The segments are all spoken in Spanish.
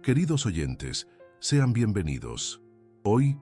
Queridos oyentes, sean bienvenidos. Hoy,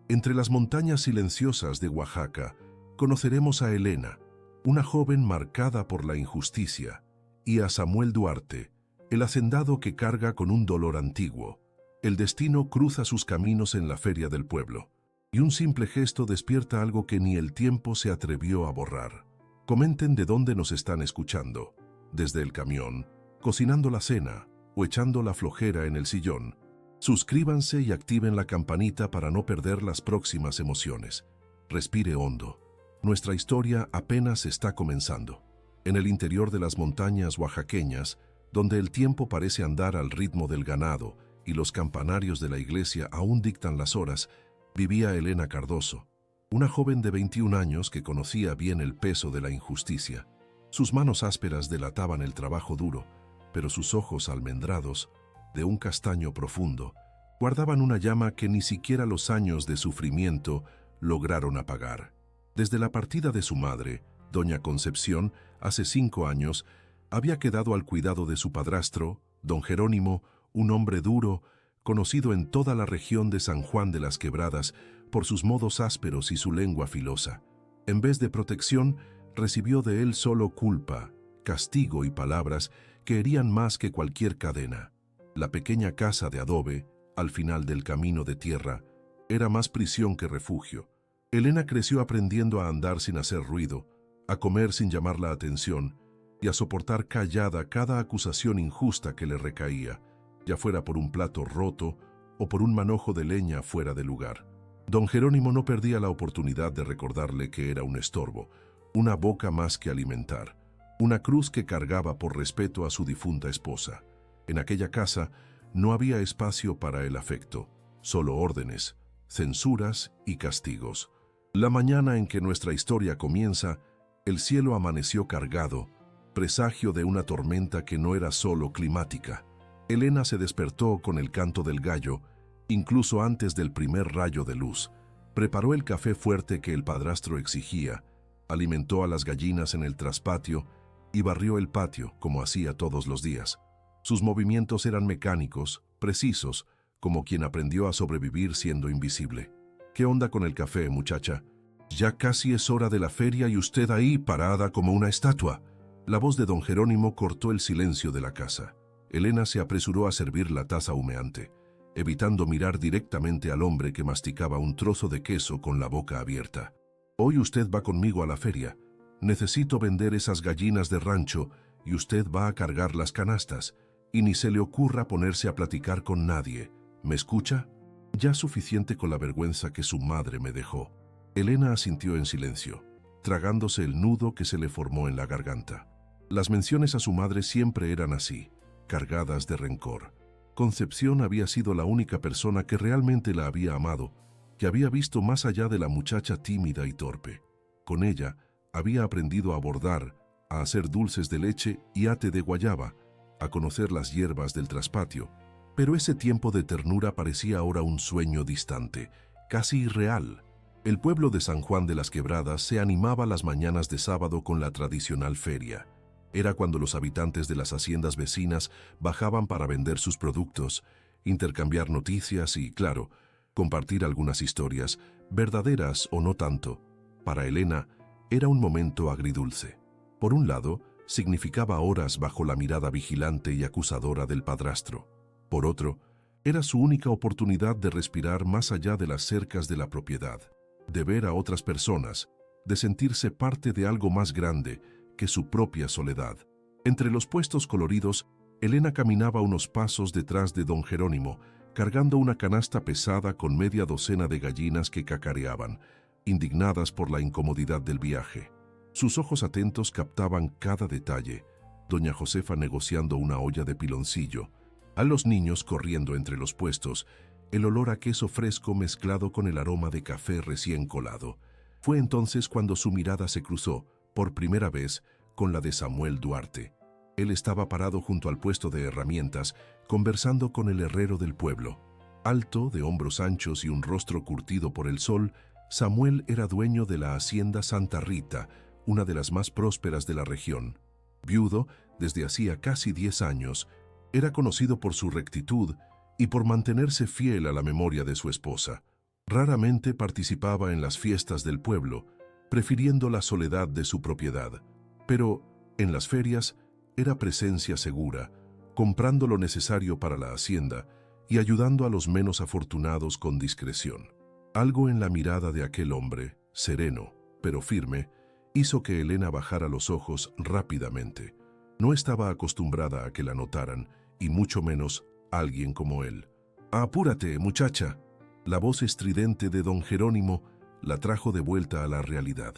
entre las montañas silenciosas de Oaxaca, conoceremos a Elena, una joven marcada por la injusticia, y a Samuel Duarte, el hacendado que carga con un dolor antiguo. El destino cruza sus caminos en la feria del pueblo, y un simple gesto despierta algo que ni el tiempo se atrevió a borrar. Comenten de dónde nos están escuchando, desde el camión, cocinando la cena o echando la flojera en el sillón. Suscríbanse y activen la campanita para no perder las próximas emociones. Respire hondo. Nuestra historia apenas está comenzando. En el interior de las montañas oaxaqueñas, donde el tiempo parece andar al ritmo del ganado y los campanarios de la iglesia aún dictan las horas, vivía Elena Cardoso, una joven de 21 años que conocía bien el peso de la injusticia. Sus manos ásperas delataban el trabajo duro, pero sus ojos almendrados, de un castaño profundo, guardaban una llama que ni siquiera los años de sufrimiento lograron apagar. Desde la partida de su madre, doña Concepción, hace 5 años, había quedado al cuidado de su padrastro, don Jerónimo, un hombre duro, conocido en toda la región de San Juan de las Quebradas por sus modos ásperos y su lengua filosa. En vez de protección, recibió de él solo culpa, castigo y palabras que herían más que cualquier cadena. La pequeña casa de adobe, al final del camino de tierra, era más prisión que refugio. Elena creció aprendiendo a andar sin hacer ruido, a comer sin llamar la atención y a soportar callada cada acusación injusta que le recaía, ya fuera por un plato roto o por un manojo de leña fuera de lugar. Don Jerónimo no perdía la oportunidad de recordarle que era un estorbo, una boca más que alimentar, una cruz que cargaba por respeto a su difunta esposa. En aquella casa no había espacio para el afecto, solo órdenes, censuras y castigos. La mañana en que nuestra historia comienza, el cielo amaneció cargado, presagio de una tormenta que no era solo climática. Elena se despertó con el canto del gallo, incluso antes del primer rayo de luz. Preparó el café fuerte que el padrastro exigía, alimentó a las gallinas en el traspatio y barrió el patio como hacía todos los días. Sus movimientos eran mecánicos, precisos, como quien aprendió a sobrevivir siendo invisible. ¿Qué onda con el café, muchacha? Ya casi es hora de la feria y usted ahí parada como una estatua. La voz de don Jerónimo cortó el silencio de la casa. Elena se apresuró a servir la taza humeante, evitando mirar directamente al hombre que masticaba un trozo de queso con la boca abierta. Hoy usted va conmigo a la feria. Necesito vender esas gallinas de rancho y usted va a cargar las canastas. Y ni se le ocurra ponerse a platicar con nadie. ¿Me escucha? Ya suficiente con la vergüenza que su madre me dejó. Elena asintió en silencio, tragándose el nudo que se le formó en la garganta. Las menciones a su madre siempre eran así, cargadas de rencor. Concepción había sido la única persona que realmente la había amado, que había visto más allá de la muchacha tímida y torpe. Con ella había aprendido a bordar, a hacer dulces de leche y ate de guayaba, a conocer las hierbas del traspatio. Pero ese tiempo de ternura parecía ahora un sueño distante, casi irreal. El pueblo de San Juan de las Quebradas se animaba las mañanas de sábado con la tradicional feria. Era cuando los habitantes de las haciendas vecinas bajaban para vender sus productos, intercambiar noticias y, claro, compartir algunas historias, verdaderas o no tanto. Para Elena, era un momento agridulce. Por un lado, significaba horas bajo la mirada vigilante y acusadora del padrastro. Por otro, era su única oportunidad de respirar más allá de las cercas de la propiedad, de ver a otras personas, de sentirse parte de algo más grande que su propia soledad. Entre los puestos coloridos, Elena caminaba unos pasos detrás de don Jerónimo, cargando una canasta pesada con media docena de gallinas que cacareaban, indignadas por la incomodidad del viaje. Sus ojos atentos captaban cada detalle, doña Josefa negociando una olla de piloncillo, a los niños corriendo entre los puestos, el olor a queso fresco mezclado con el aroma de café recién colado. Fue entonces cuando su mirada se cruzó, por primera vez, con la de Samuel Duarte. Él estaba parado junto al puesto de herramientas, conversando con el herrero del pueblo. Alto, de hombros anchos y un rostro curtido por el sol, Samuel era dueño de la hacienda Santa Rita, una de las más prósperas de la región. Viudo desde hacía casi 10 años, era conocido por su rectitud y por mantenerse fiel a la memoria de su esposa. Raramente participaba en las fiestas del pueblo, prefiriendo la soledad de su propiedad. Pero, en las ferias, era presencia segura, comprando lo necesario para la hacienda y ayudando a los menos afortunados con discreción. Algo en la mirada de aquel hombre, sereno, pero firme, hizo que Elena bajara los ojos rápidamente. No estaba acostumbrada a que la notaran, y mucho menos alguien como él. «Apúrate, muchacha». La voz estridente de don Jerónimo la trajo de vuelta a la realidad.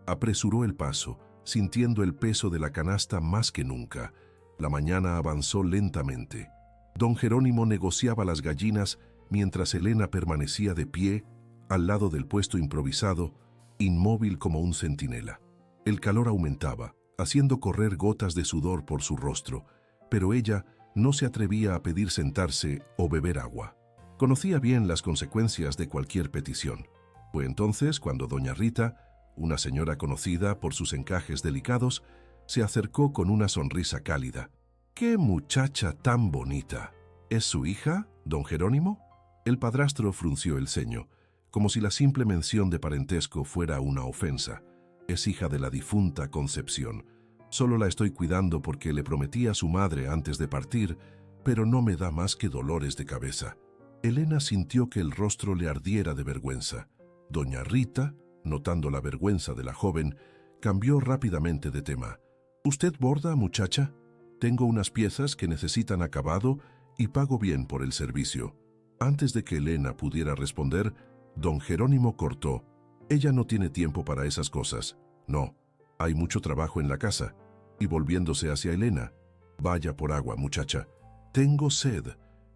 Apresuró el paso, sintiendo el peso de la canasta más que nunca. La mañana avanzó lentamente. Don Jerónimo negociaba las gallinas mientras Elena permanecía de pie al lado del puesto improvisado, inmóvil como un centinela. El calor aumentaba, haciendo correr gotas de sudor por su rostro, pero ella no se atrevía a pedir sentarse o beber agua. Conocía bien las consecuencias de cualquier petición. Fue entonces cuando doña Rita, una señora conocida por sus encajes delicados, se acercó con una sonrisa cálida. «¡Qué muchacha tan bonita! ¿Es su hija, don Jerónimo?» El padrastro frunció el ceño, como si la simple mención de parentesco fuera una ofensa. «Es hija de la difunta Concepción. Solo la estoy cuidando porque le prometí a su madre antes de partir, pero no me da más que dolores de cabeza». Elena sintió que el rostro le ardiera de vergüenza. Doña Rita, notando la vergüenza de la joven, cambió rápidamente de tema. «¿Usted borda, muchacha? Tengo unas piezas que necesitan acabado y pago bien por el servicio». Antes de que Elena pudiera responder, don Jerónimo cortó. «Ella no tiene tiempo para esas cosas. No, hay mucho trabajo en la casa». Y volviéndose hacia Elena, «Vaya por agua, muchacha. Tengo sed».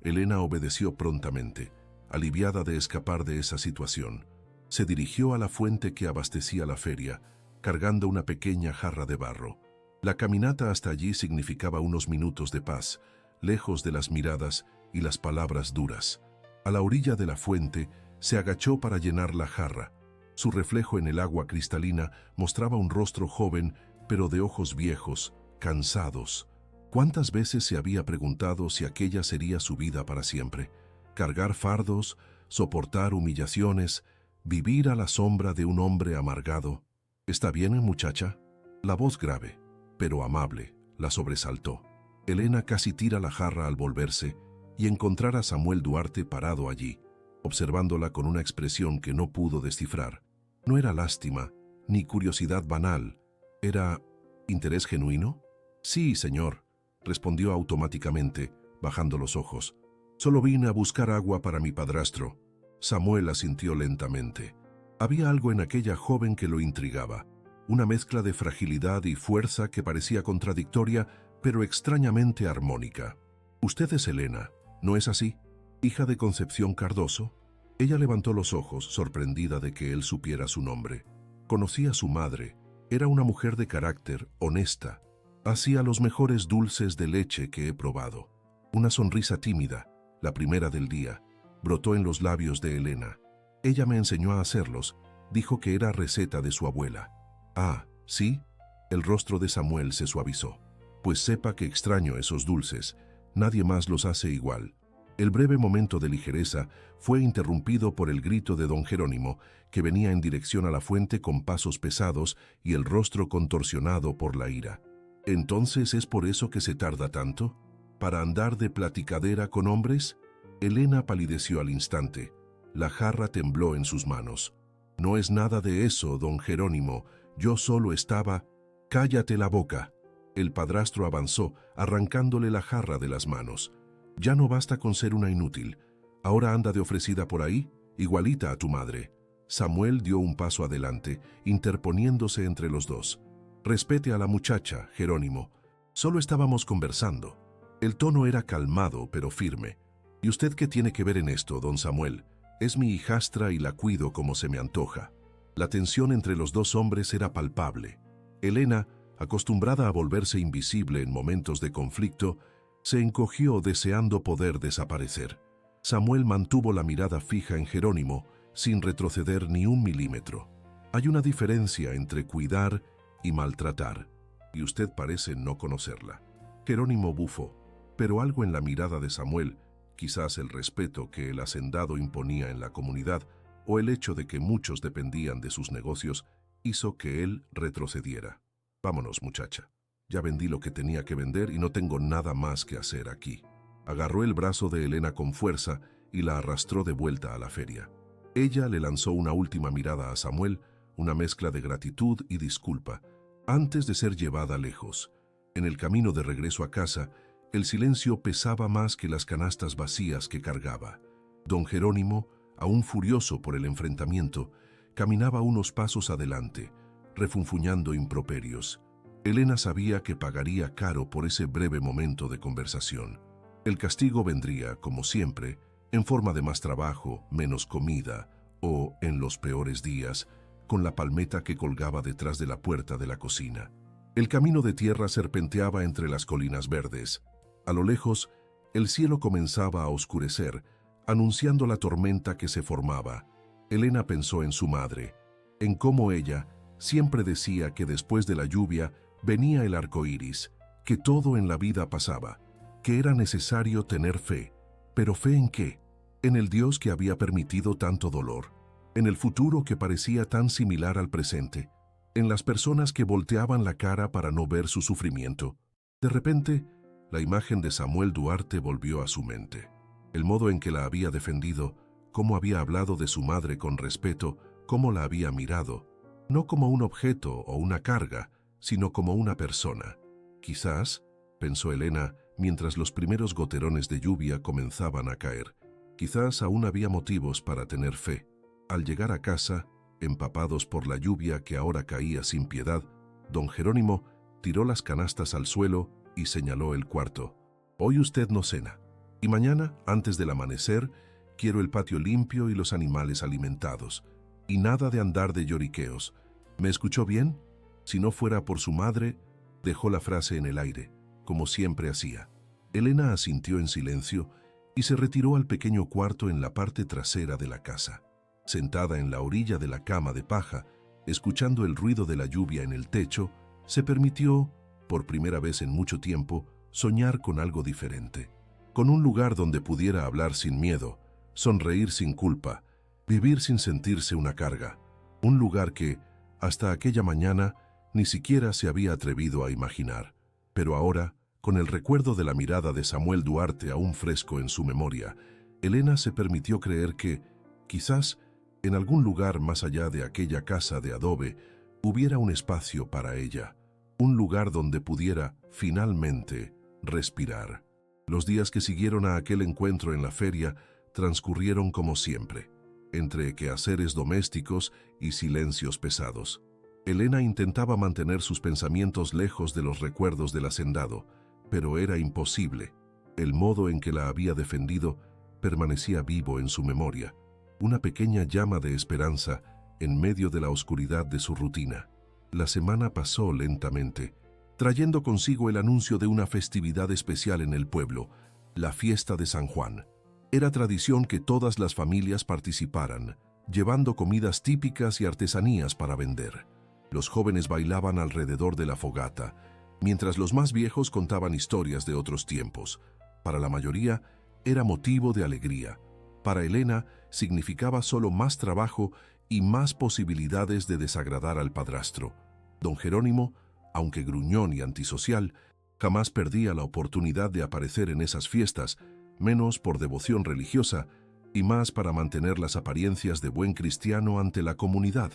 Elena obedeció prontamente, aliviada de escapar de esa situación. Se dirigió a la fuente que abastecía la feria, cargando una pequeña jarra de barro. La caminata hasta allí significaba unos minutos de paz, lejos de las miradas y las palabras duras. A la orilla de la fuente se agachó para llenar la jarra. Su reflejo en el agua cristalina mostraba un rostro joven, pero de ojos viejos, cansados. ¿Cuántas veces se había preguntado si aquella sería su vida para siempre? Cargar fardos, soportar humillaciones, vivir a la sombra de un hombre amargado. «¿Está bien, muchacha?» La voz grave, pero amable, la sobresaltó. Elena casi tira la jarra al volverse y encontrar a Samuel Duarte parado allí, observándola con una expresión que no pudo descifrar. No era lástima, ni curiosidad banal. ¿Era interés genuino? «Sí, señor», respondió automáticamente, bajando los ojos. «Solo vine a buscar agua para mi padrastro». Samuel asintió lentamente. Había algo en aquella joven que lo intrigaba, una mezcla de fragilidad y fuerza que parecía contradictoria, pero extrañamente armónica. «Usted es Elena, ¿no es así? Hija de Concepción Cardoso». Ella levantó los ojos, sorprendida de que él supiera su nombre. Conocía a su madre. Era una mujer de carácter, honesta. Hacía los mejores dulces de leche que he probado. Una sonrisa tímida, la primera del día, brotó en los labios de Elena. Ella me enseñó a hacerlos. Dijo que era receta de su abuela. «Ah, ¿sí?» El rostro de Samuel se suavizó. «Pues sepa que extraño esos dulces. Nadie más los hace igual». El breve momento de ligereza fue interrumpido por el grito de don Jerónimo, que venía en dirección a la fuente con pasos pesados y el rostro contorsionado por la ira. «¿Entonces es por eso que se tarda tanto? ¿Para andar de platicadera con hombres?» Elena palideció al instante. La jarra tembló en sus manos. «No es nada de eso, don Jerónimo. Yo solo estaba...» «Cállate la boca». El padrastro avanzó, arrancándole la jarra de las manos. «Ya no basta con ser una inútil. Ahora anda de ofrecida por ahí, igualita a tu madre». Samuel dio un paso adelante, interponiéndose entre los dos. «Respete a la muchacha, Jerónimo. Solo estábamos conversando». El tono era calmado, pero firme. «¿Y usted qué tiene que ver en esto, don Samuel? Es mi hijastra y la cuido como se me antoja». La tensión entre los dos hombres era palpable. Elena, acostumbrada a volverse invisible en momentos de conflicto, se encogió deseando poder desaparecer. Samuel mantuvo la mirada fija en Jerónimo, sin retroceder ni un milímetro. Hay una diferencia entre cuidar y maltratar, y usted parece no conocerla. Jerónimo bufó, pero algo en la mirada de Samuel, Quizás el respeto que el hacendado imponía en la comunidad o el hecho de que muchos dependían de sus negocios hizo que él retrocediera. «Vámonos, muchacha. Ya vendí lo que tenía que vender y no tengo nada más que hacer aquí». Agarró el brazo de Elena con fuerza y la arrastró de vuelta a la feria. Ella le lanzó una última mirada a Samuel, una mezcla de gratitud y disculpa, antes de ser llevada lejos. En el camino de regreso a casa, el silencio pesaba más que las canastas vacías que cargaba. Don Jerónimo, aún furioso por el enfrentamiento, caminaba unos pasos adelante, refunfuñando improperios. Elena sabía que pagaría caro por ese breve momento de conversación. El castigo vendría, como siempre, en forma de más trabajo, menos comida, o, en los peores días, con la palmeta que colgaba detrás de la puerta de la cocina. El camino de tierra serpenteaba entre las colinas verdes. A lo lejos, el cielo comenzaba a oscurecer, anunciando la tormenta que se formaba. Elena pensó en su madre, en cómo ella siempre decía que después de la lluvia venía el arco iris, que todo en la vida pasaba, que era necesario tener fe. ¿Pero fe en qué? En el Dios que había permitido tanto dolor, en el futuro que parecía tan similar al presente, en las personas que volteaban la cara para no ver su sufrimiento. De repente, la imagen de Samuel Duarte volvió a su mente. El modo en que la había defendido, cómo había hablado de su madre con respeto, cómo la había mirado, no como un objeto o una carga, sino como una persona. Quizás, pensó Elena, mientras los primeros goterones de lluvia comenzaban a caer, quizás aún había motivos para tener fe. Al llegar a casa, empapados por la lluvia que ahora caía sin piedad, don Jerónimo tiró las canastas al suelo y señaló el cuarto. «Hoy usted no cena. Y mañana, antes del amanecer, quiero el patio limpio y los animales alimentados. Y nada de andar de lloriqueos. ¿Me escuchó bien?» Si no fuera por su madre, dejó la frase en el aire, como siempre hacía. Elena asintió en silencio y se retiró al pequeño cuarto en la parte trasera de la casa. Sentada en la orilla de la cama de paja, escuchando el ruido de la lluvia en el techo, se permitió, por primera vez en mucho tiempo, soñar con algo diferente. Con un lugar donde pudiera hablar sin miedo, sonreír sin culpa, vivir sin sentirse una carga. Un lugar que, hasta aquella mañana, ni siquiera se había atrevido a imaginar. Pero ahora, con el recuerdo de la mirada de Samuel Duarte aún fresco en su memoria, Elena se permitió creer que, quizás, en algún lugar más allá de aquella casa de adobe, hubiera un espacio para ella, un lugar donde pudiera, finalmente, respirar. Los días que siguieron a aquel encuentro en la feria transcurrieron como siempre, entre quehaceres domésticos y silencios pesados. Elena intentaba mantener sus pensamientos lejos de los recuerdos del hacendado, pero era imposible. El modo en que la había defendido permanecía vivo en su memoria, una pequeña llama de esperanza en medio de la oscuridad de su rutina. La semana pasó lentamente, trayendo consigo el anuncio de una festividad especial en el pueblo, la fiesta de San Juan. Era tradición que todas las familias participaran, llevando comidas típicas y artesanías para vender. Los jóvenes bailaban alrededor de la fogata, mientras los más viejos contaban historias de otros tiempos. Para la mayoría, era motivo de alegría. Para Elena, significaba solo más trabajo y más posibilidades de desagradar al padrastro. Don Jerónimo, aunque gruñón y antisocial, jamás perdía la oportunidad de aparecer en esas fiestas, menos por devoción religiosa y más para mantener las apariencias de buen cristiano ante la comunidad.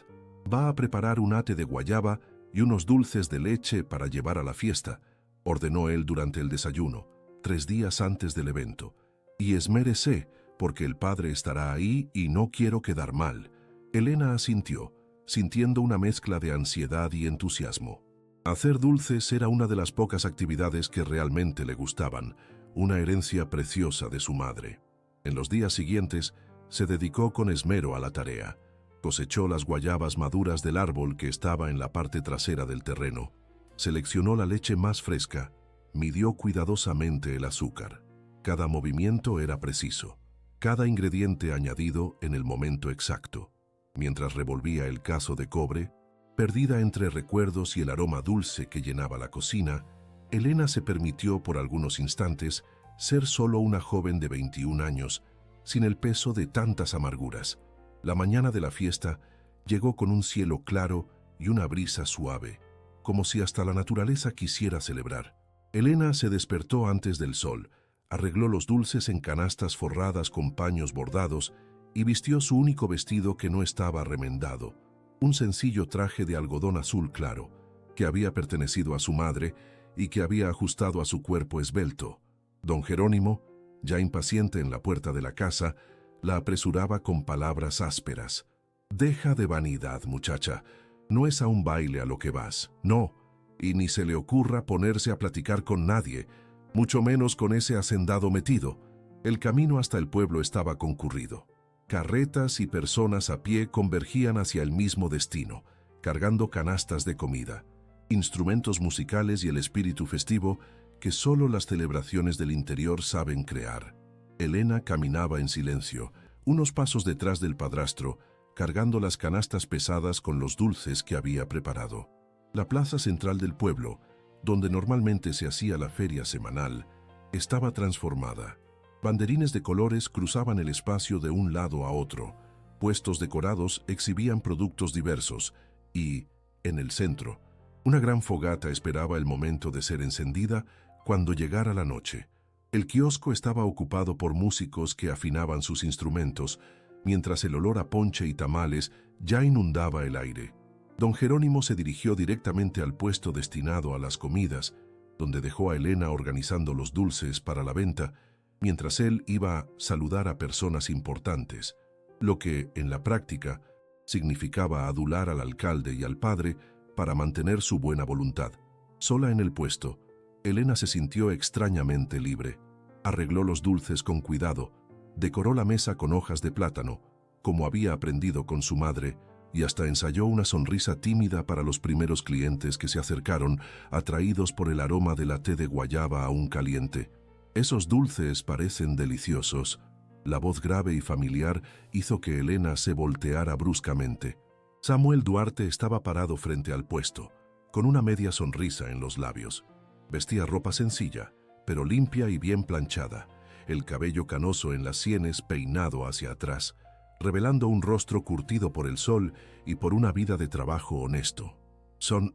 «Va a preparar un ate de guayaba y unos dulces de leche para llevar a la fiesta», ordenó él durante el desayuno, 3 días antes del evento. «Y esmérese, porque el padre estará ahí y no quiero quedar mal». Elena asintió, sintiendo una mezcla de ansiedad y entusiasmo. Hacer dulces era una de las pocas actividades que realmente le gustaban, una herencia preciosa de su madre. En los días siguientes, se dedicó con esmero a la tarea. Cosechó las guayabas maduras del árbol que estaba en la parte trasera del terreno. Seleccionó la leche más fresca. Midió cuidadosamente el azúcar. Cada movimiento era preciso. Cada ingrediente añadido en el momento exacto. Mientras revolvía el cazo de cobre, perdida entre recuerdos y el aroma dulce que llenaba la cocina, Elena se permitió por algunos instantes ser solo una joven de 21 años, sin el peso de tantas amarguras. La mañana de la fiesta llegó con un cielo claro y una brisa suave, como si hasta la naturaleza quisiera celebrar. Elena se despertó antes del sol, arregló los dulces en canastas forradas con paños bordados y vistió su único vestido que no estaba remendado, un sencillo traje de algodón azul claro, que había pertenecido a su madre y que había ajustado a su cuerpo esbelto. Don Jerónimo, ya impaciente en la puerta de la casa, la apresuraba con palabras ásperas. «Deja de vanidad, muchacha. No es a un baile a lo que vas, no, y ni se le ocurra ponerse a platicar con nadie, mucho menos con ese hacendado metido». El camino hasta el pueblo estaba concurrido. Carretas y personas a pie convergían hacia el mismo destino, cargando canastas de comida, instrumentos musicales y el espíritu festivo que solo las celebraciones del interior saben crear. Elena caminaba en silencio, unos pasos detrás del padrastro, cargando las canastas pesadas con los dulces que había preparado. La plaza central del pueblo, donde normalmente se hacía la feria semanal, estaba transformada. Banderines de colores cruzaban el espacio de un lado a otro, puestos decorados exhibían productos diversos y, en el centro, una gran fogata esperaba el momento de ser encendida cuando llegara la noche. El kiosco estaba ocupado por músicos que afinaban sus instrumentos, mientras el olor a ponche y tamales ya inundaba el aire. Don Jerónimo se dirigió directamente al puesto destinado a las comidas, donde dejó a Elena organizando los dulces para la venta, mientras él iba a saludar a personas importantes, lo que, en la práctica, significaba adular al alcalde y al padre para mantener su buena voluntad. Sola en el puesto, Elena se sintió extrañamente libre. Arregló los dulces con cuidado, decoró la mesa con hojas de plátano, como había aprendido con su madre, y hasta ensayó una sonrisa tímida para los primeros clientes que se acercaron, atraídos por el aroma de la té de guayaba aún caliente. «Esos dulces parecen deliciosos». La voz grave y familiar hizo que Elena se volteara bruscamente. Samuel Duarte estaba parado frente al puesto, con una media sonrisa en los labios. Vestía ropa sencilla, pero limpia y bien planchada, el cabello canoso en las sienes peinado hacia atrás, revelando un rostro curtido por el sol y por una vida de trabajo honesto. Son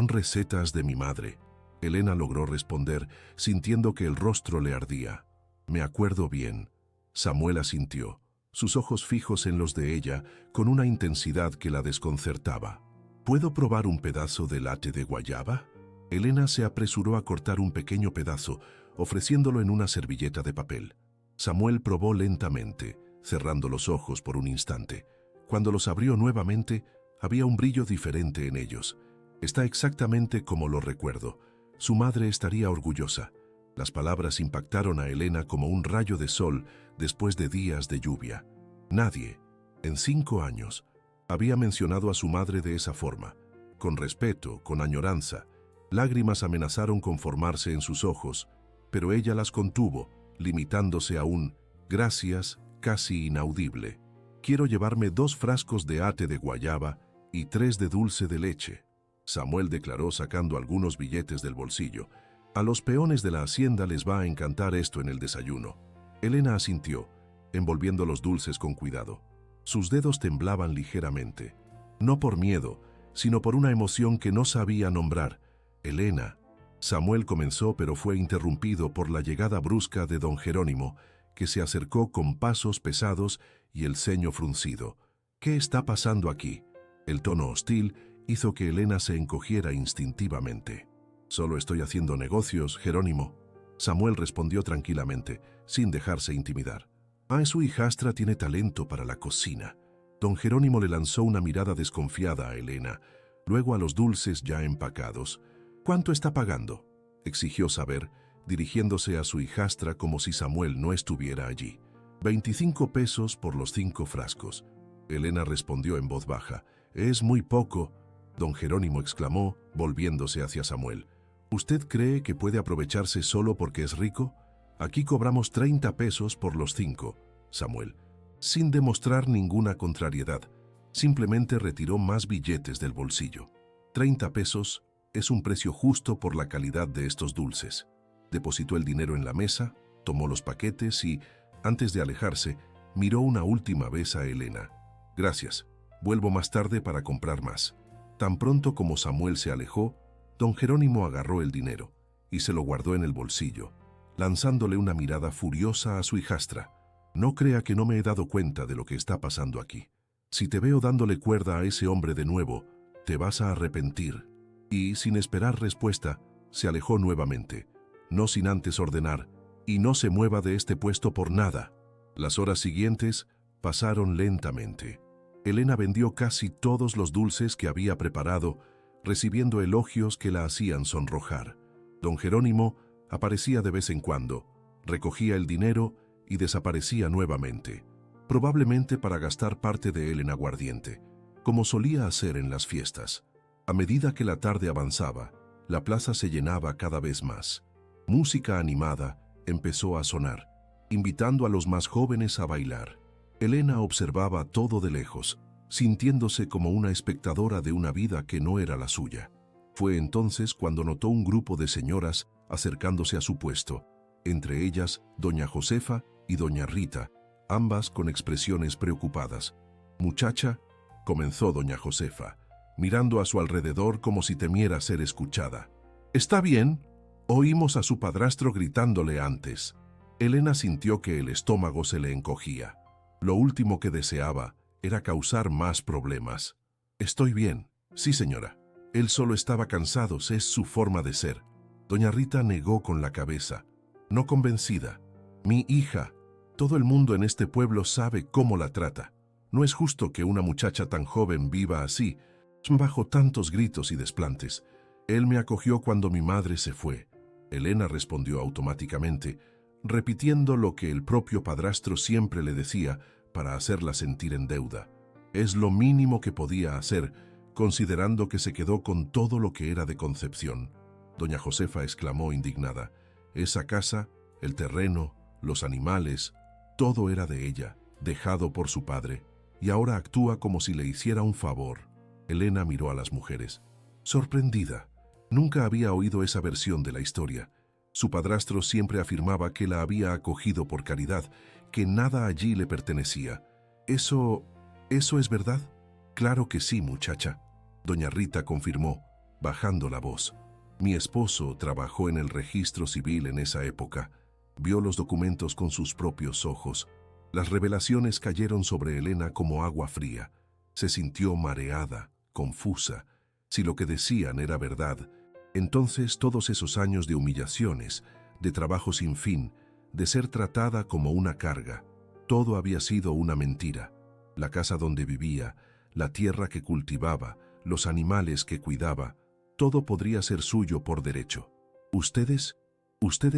recetas de mi madre», Elena logró responder, sintiendo que el rostro le ardía. «Me acuerdo bien». Samuel asintió, sus ojos fijos en los de ella, con una intensidad que la desconcertaba. «¿Puedo probar un pedazo de latte de guayaba?» Elena se apresuró a cortar un pequeño pedazo, ofreciéndolo en una servilleta de papel. Samuel probó lentamente, cerrando los ojos por un instante. Cuando los abrió nuevamente, había un brillo diferente en ellos. «Está exactamente como lo recuerdo. Su madre estaría orgullosa». Las palabras impactaron a Elena como un rayo de sol después de días de lluvia. Nadie, en 5 años, había mencionado a su madre de esa forma, con respeto, con añoranza. Lágrimas amenazaron con formarse en sus ojos, pero ella las contuvo, limitándose a un «gracias» casi inaudible. «Quiero llevarme 2 frascos de ate de guayaba y 3 de dulce de leche», Samuel declaró sacando algunos billetes del bolsillo. «A los peones de la hacienda les va a encantar esto en el desayuno». Elena asintió, envolviendo los dulces con cuidado. Sus dedos temblaban ligeramente, no por miedo, sino por una emoción que no sabía nombrar. «Elena». Samuel comenzó, pero fue interrumpido por la llegada brusca de don Jerónimo, que se acercó con pasos pesados y el ceño fruncido. «¿Qué está pasando aquí?». El tono hostil hizo que Elena se encogiera instintivamente. «Solo estoy haciendo negocios, Jerónimo». Samuel respondió tranquilamente, sin dejarse intimidar. «Su hijastra tiene talento para la cocina». Don Jerónimo le lanzó una mirada desconfiada a Elena, luego a los dulces ya empacados. «¿Cuánto está pagando?», exigió saber, dirigiéndose a su hijastra como si Samuel no estuviera allí. «25 pesos por los 5 frascos». Elena respondió en voz baja. «Es muy poco». Don Jerónimo exclamó, volviéndose hacia Samuel. «¿Usted cree que puede aprovecharse solo porque es rico? Aquí cobramos 30 pesos por los 5, Samuel». Sin demostrar ninguna contrariedad, simplemente retiró más billetes del bolsillo. 30 pesos es un precio justo por la calidad de estos dulces. Depositó el dinero en la mesa tomó los paquetes y, antes de alejarse, miró una última vez a Elena. «Gracias. Vuelvo más tarde para comprar más». Tan pronto como Samuel se alejó, don Jerónimo agarró el dinero y se lo guardó en el bolsillo, lanzándole una mirada furiosa a su hijastra. «No crea que no me he dado cuenta de lo que está pasando aquí. Si te veo dándole cuerda a ese hombre de nuevo, te vas a arrepentir». Y, sin esperar respuesta, se alejó nuevamente, no sin antes ordenar: «Y no se mueva de este puesto por nada». Las horas siguientes pasaron lentamente. Elena vendió casi todos los dulces que había preparado, recibiendo elogios que la hacían sonrojar. Don Jerónimo aparecía de vez en cuando, recogía el dinero y desaparecía nuevamente, probablemente para gastar parte de él en aguardiente, como solía hacer en las fiestas. A medida que la tarde avanzaba, la plaza se llenaba cada vez más. Música animada empezó a sonar, invitando a los más jóvenes a bailar. Elena observaba todo de lejos, sintiéndose como una espectadora de una vida que no era la suya. Fue entonces cuando notó un grupo de señoras acercándose a su puesto, entre ellas doña Josefa y doña Rita, ambas con expresiones preocupadas. «Muchacha», comenzó doña Josefa, mirando a su alrededor como si temiera ser escuchada. «¿Está bien? Oímos a su padrastro gritándole antes». Elena sintió que el estómago se le encogía. Lo último que deseaba era causar más problemas. «Estoy bien, sí señora. Él solo estaba cansado, es su forma de ser». Doña Rita negó con la cabeza, no convencida. «Mi hija, todo el mundo en este pueblo sabe cómo la trata. No es justo que una muchacha tan joven viva así, bajo tantos gritos y desplantes. Él me acogió cuando mi madre se fue». Elena respondió automáticamente, repitiendo lo que el propio padrastro siempre le decía para hacerla sentir en deuda. Es lo mínimo que podía hacer, considerando que se quedó con todo lo que era de Concepción. Doña Josefa exclamó indignada: «Esa casa, el terreno, los animales, todo era de ella, dejado por su padre, y ahora actúa como si le hiciera un favor». Elena miró a las mujeres, sorprendida. Nunca había oído esa versión de la historia. Su padrastro siempre afirmaba que la había acogido por caridad, que nada allí le pertenecía. ¿Eso es verdad? «Claro que sí, muchacha», doña Rita confirmó, bajando la voz. «Mi esposo trabajó en el registro civil en esa época. Vio los documentos con sus propios ojos. Las revelaciones cayeron sobre Elena como agua fría. Se sintió mareada, confusa. Si lo que decían era verdad, entonces todos esos años de humillaciones, de trabajo sin fin, de ser tratada como una carga, todo había sido una mentira. La casa donde vivía, la tierra que cultivaba, los animales que cuidaba, todo podría ser suyo por derecho. ¿Ustedes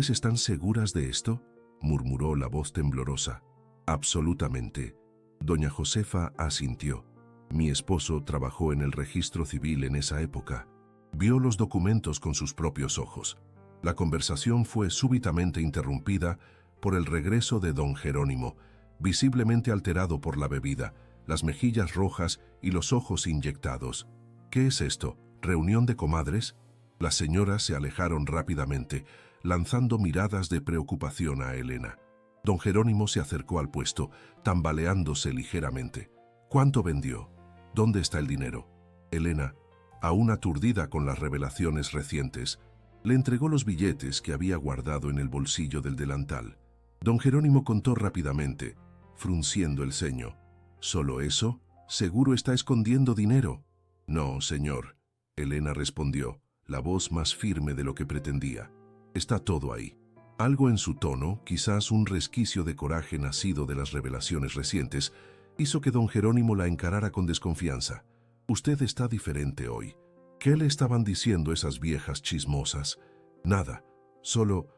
están seguras de esto?», murmuró la voz temblorosa. «Absolutamente». Doña Josefa asintió. «Mi esposo trabajó en el registro civil en esa época. Vio los documentos con sus propios ojos». La conversación fue súbitamente interrumpida por el regreso de don Jerónimo, visiblemente alterado por la bebida, las mejillas rojas y los ojos inyectados. «¿Qué es esto? ¿Reunión de comadres?». Las señoras se alejaron rápidamente, lanzando miradas de preocupación a Elena. Don Jerónimo se acercó al puesto, tambaleándose ligeramente. «¿Cuánto vendió? ¿Dónde está el dinero?». Elena, aún aturdida con las revelaciones recientes, le entregó los billetes que había guardado en el bolsillo del delantal. Don Jerónimo contó rápidamente, frunciendo el ceño. «¿Solo eso? ¿Seguro está escondiendo dinero?». «No, señor», Elena respondió, la voz más firme de lo que pretendía. «Está todo ahí». Algo en su tono, quizás un resquicio de coraje nacido de las revelaciones recientes, hizo que don Jerónimo la encarara con desconfianza. «Usted está diferente hoy. ¿Qué le estaban diciendo esas viejas chismosas?». «Nada. Solo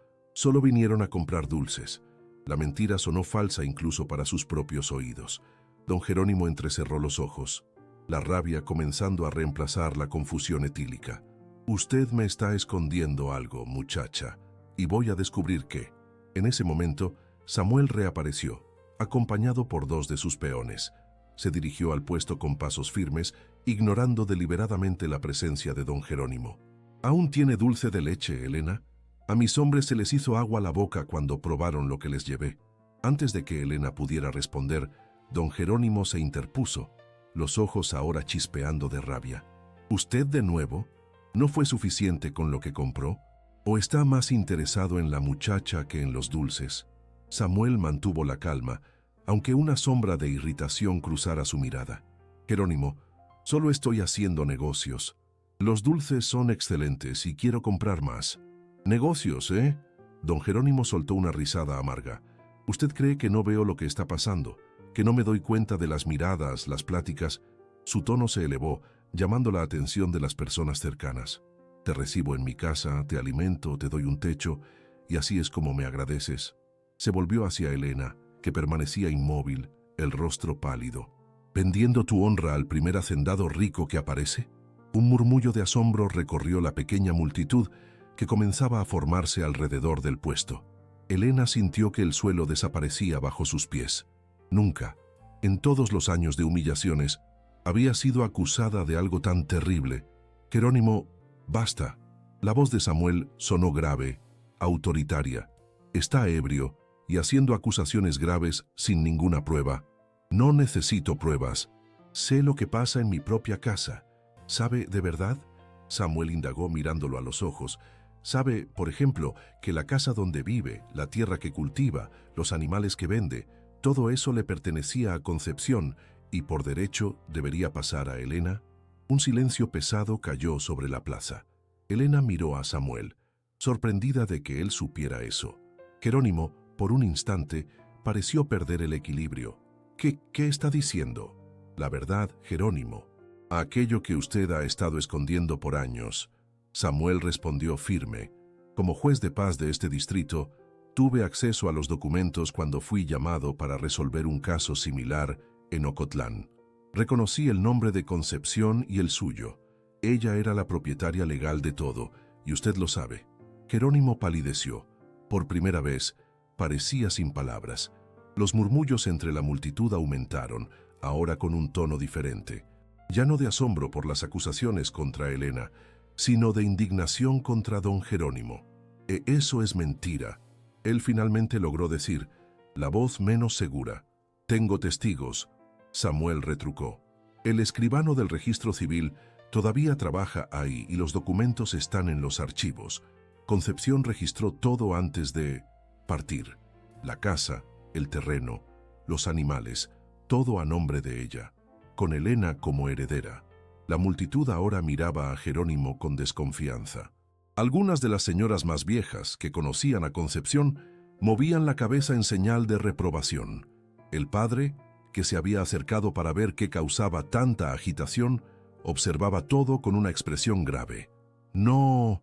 vinieron a comprar dulces». La mentira sonó falsa incluso para sus propios oídos. Don Jerónimo entrecerró los ojos, la rabia comenzando a reemplazar la confusión etílica. «Usted me está escondiendo algo, muchacha, y voy a descubrir qué». En ese momento, Samuel reapareció, acompañado por dos de sus peones. Se dirigió al puesto con pasos firmes, ignorando deliberadamente la presencia de don Jerónimo. «¿Aún tiene dulce de leche, Elena?». A mis hombres se les hizo agua la boca cuando probaron lo que les llevé. Antes de que Elena pudiera responder, don Jerónimo se interpuso, los ojos ahora chispeando de rabia. ¿Usted de nuevo? ¿No fue suficiente con lo que compró? ¿O está más interesado en la muchacha que en los dulces? Samuel mantuvo la calma, aunque una sombra de irritación cruzara su mirada. Jerónimo, solo estoy haciendo negocios. Los dulces son excelentes y quiero comprar más. ¿Negocios, eh? Don Jerónimo soltó una risada amarga. ¿Usted cree que no veo lo que está pasando? ¿Que no me doy cuenta de las miradas, las pláticas? Su tono se elevó, llamando la atención de las personas cercanas. Te recibo en mi casa, te alimento, te doy un techo, y así es como me agradeces. Se volvió hacia Elena, que permanecía inmóvil, el rostro pálido. ¿Vendiendo tu honra al primer hacendado rico que aparece? Un murmullo de asombro recorrió la pequeña multitud que comenzaba a formarse alrededor del puesto. Elena sintió que el suelo desaparecía bajo sus pies. Nunca, en todos los años de humillaciones, había sido acusada de algo tan terrible. Jerónimo, basta. La voz de Samuel sonó grave, autoritaria. Está ebrio y haciendo acusaciones graves sin ninguna prueba. No necesito pruebas. Sé lo que pasa en mi propia casa. ¿Sabe de verdad? Samuel indagó mirándolo a los ojos. ¿Sabe, por ejemplo, que la casa donde vive, la tierra que cultiva, los animales que vende, todo eso le pertenecía a Concepción y por derecho debería pasar a Elena? Un silencio pesado cayó sobre la plaza. Elena miró a Samuel, sorprendida de que él supiera eso. Jerónimo, por un instante, pareció perder el equilibrio. ¿Qué está diciendo? La verdad, Jerónimo. Aquello que usted ha estado escondiendo por años. Samuel respondió firme. Como juez de paz de este distrito, tuve acceso a los documentos cuando fui llamado para resolver un caso similar en Ocotlán. Reconocí el nombre de Concepción y el suyo. Ella era la propietaria legal de todo, y usted lo sabe. Jerónimo palideció. Por primera vez, parecía sin palabras. Los murmullos entre la multitud aumentaron, ahora con un tono diferente. Ya no de asombro por las acusaciones contra Elena, sino de indignación contra don Jerónimo. Eso es mentira. Él finalmente logró decir, la voz menos segura. Tengo testigos. Samuel retrucó. El escribano del registro civil todavía trabaja ahí y los documentos están en los archivos. Concepción registró todo antes de partir. La casa, el terreno, los animales, todo a nombre de ella, con Elena como heredera. La multitud ahora miraba a Jerónimo con desconfianza. Algunas de las señoras más viejas que conocían a Concepción movían la cabeza en señal de reprobación. El padre, que se había acercado para ver qué causaba tanta agitación, observaba todo con una expresión grave. No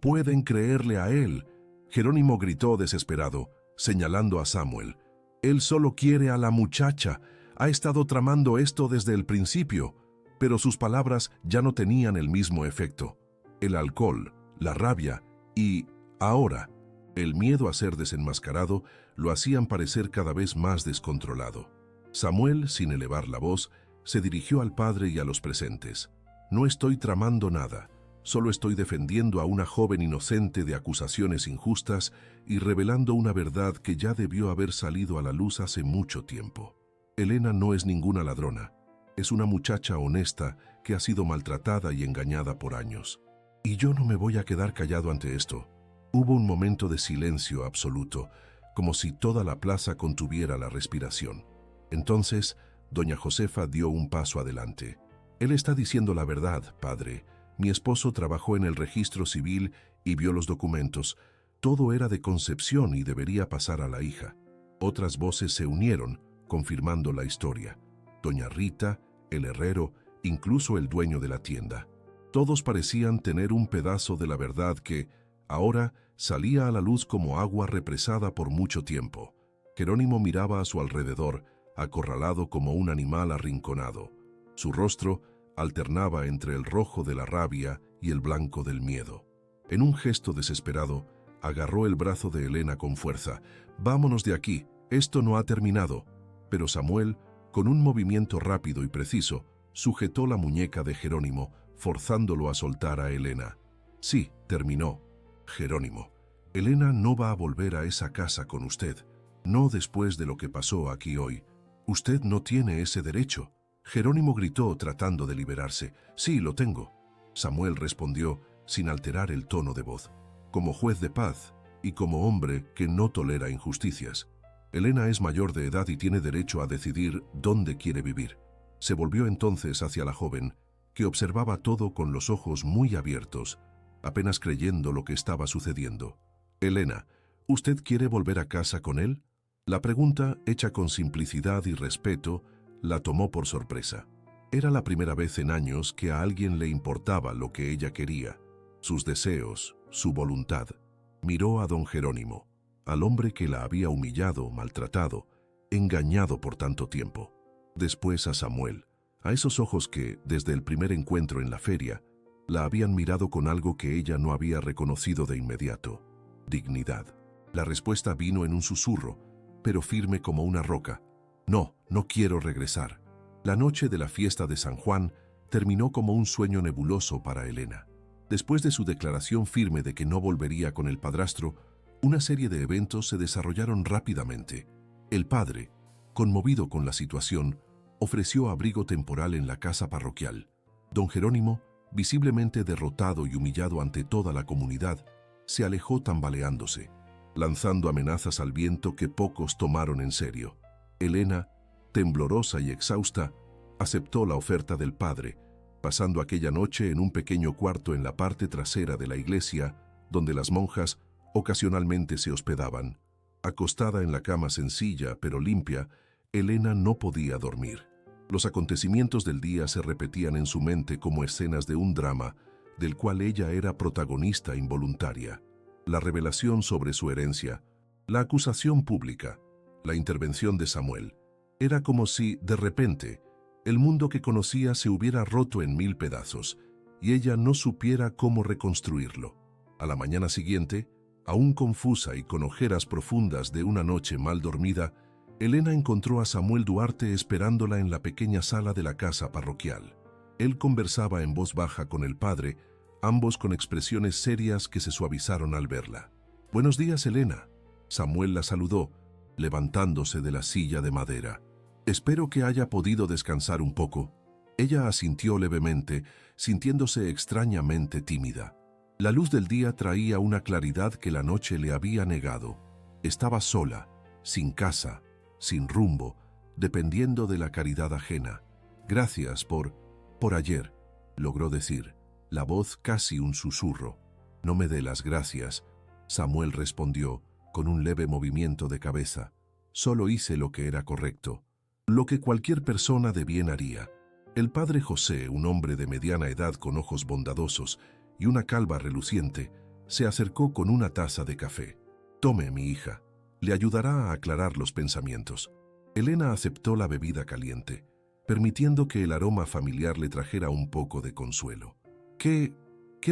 pueden creerle a él. Jerónimo gritó desesperado, señalando a Samuel. Él solo quiere a la muchacha. Ha estado tramando esto desde el principio. Pero sus palabras ya no tenían el mismo efecto. El alcohol, la rabia y, ahora, el miedo a ser desenmascarado lo hacían parecer cada vez más descontrolado. Samuel, sin elevar la voz, se dirigió al padre y a los presentes. No estoy tramando nada, solo estoy defendiendo a una joven inocente de acusaciones injustas y revelando una verdad que ya debió haber salido a la luz hace mucho tiempo. Elena no es ninguna ladrona. Es una muchacha honesta que ha sido maltratada y engañada por años. Y yo no me voy a quedar callado ante esto. Hubo un momento de silencio absoluto, como si toda la plaza contuviera la respiración. Entonces, doña Josefa dio un paso adelante. Él está diciendo la verdad, padre. Mi esposo trabajó en el registro civil y vio los documentos. Todo era de Concepción y debería pasar a la hija. Otras voces se unieron, confirmando la historia. Doña Rita, el herrero, incluso el dueño de la tienda. Todos parecían tener un pedazo de la verdad que, ahora, salía a la luz como agua represada por mucho tiempo. Jerónimo miraba a su alrededor, acorralado como un animal arrinconado. Su rostro alternaba entre el rojo de la rabia y el blanco del miedo. En un gesto desesperado, agarró el brazo de Elena con fuerza. «Vámonos de aquí, esto no ha terminado». Pero Samuel, con un movimiento rápido y preciso, sujetó la muñeca de Jerónimo, forzándolo a soltar a Elena. «Sí», terminó. «Jerónimo, Elena no va a volver a esa casa con usted, no después de lo que pasó aquí hoy. Usted no tiene ese derecho. Jerónimo gritó tratando de liberarse. Sí, lo tengo. Samuel respondió sin alterar el tono de voz, como juez de paz y como hombre que no tolera injusticias. Elena es mayor de edad y tiene derecho a decidir dónde quiere vivir. Se volvió entonces hacia la joven, que observaba todo con los ojos muy abiertos, apenas creyendo lo que estaba sucediendo. Elena, ¿usted quiere volver a casa con él? La pregunta, hecha con simplicidad y respeto, la tomó por sorpresa. Era la primera vez en años que a alguien le importaba lo que ella quería, sus deseos, su voluntad. Miró a don Jerónimo, al hombre que la había humillado, maltratado, engañado por tanto tiempo. Después a Samuel, a esos ojos que, desde el primer encuentro en la feria, la habían mirado con algo que ella no había reconocido de inmediato: dignidad. La respuesta vino en un susurro, pero firme como una roca. No, no quiero regresar. La noche de la fiesta de San Juan terminó como un sueño nebuloso para Elena. Después de su declaración firme de que no volvería con el padrastro, una serie de eventos se desarrollaron rápidamente. El padre, conmovido con la situación, ofreció abrigo temporal en la casa parroquial. Don Jerónimo, visiblemente derrotado y humillado ante toda la comunidad, se alejó tambaleándose, lanzando amenazas al viento que pocos tomaron en serio. Elena, temblorosa y exhausta, aceptó la oferta del padre, pasando aquella noche en un pequeño cuarto en la parte trasera de la iglesia, donde las monjas ocasionalmente se hospedaban. Acostada en la cama sencilla pero limpia, Elena no podía dormir. Los acontecimientos del día se repetían en su mente como escenas de un drama, del cual ella era protagonista involuntaria. La revelación sobre su herencia, la acusación pública, la intervención de Samuel. Era como si, de repente, el mundo que conocía se hubiera roto en 1000 pedazos y ella no supiera cómo reconstruirlo. A la mañana siguiente, aún confusa y con ojeras profundas de una noche mal dormida, Elena encontró a Samuel Duarte esperándola en la pequeña sala de la casa parroquial. Él conversaba en voz baja con el padre, ambos con expresiones serias que se suavizaron al verla. «Buenos días, Elena». Samuel la saludó, levantándose de la silla de madera. «Espero que haya podido descansar un poco». Ella asintió levemente, sintiéndose extrañamente tímida. La luz del día traía una claridad que la noche le había negado. Estaba sola, sin casa, sin rumbo, dependiendo de la caridad ajena. «Gracias por ayer», logró decir, la voz casi un susurro. «No me dé las gracias», Samuel respondió, con un leve movimiento de cabeza. «Solo hice lo que era correcto, lo que cualquier persona de bien haría». El padre José, un hombre de mediana edad con ojos bondadosos y una calva reluciente, se acercó con una taza de café. «Tome, mi hija, le ayudará a aclarar los pensamientos». Elena aceptó la bebida caliente, permitiendo que el aroma familiar le trajera un poco de consuelo. ¿Qué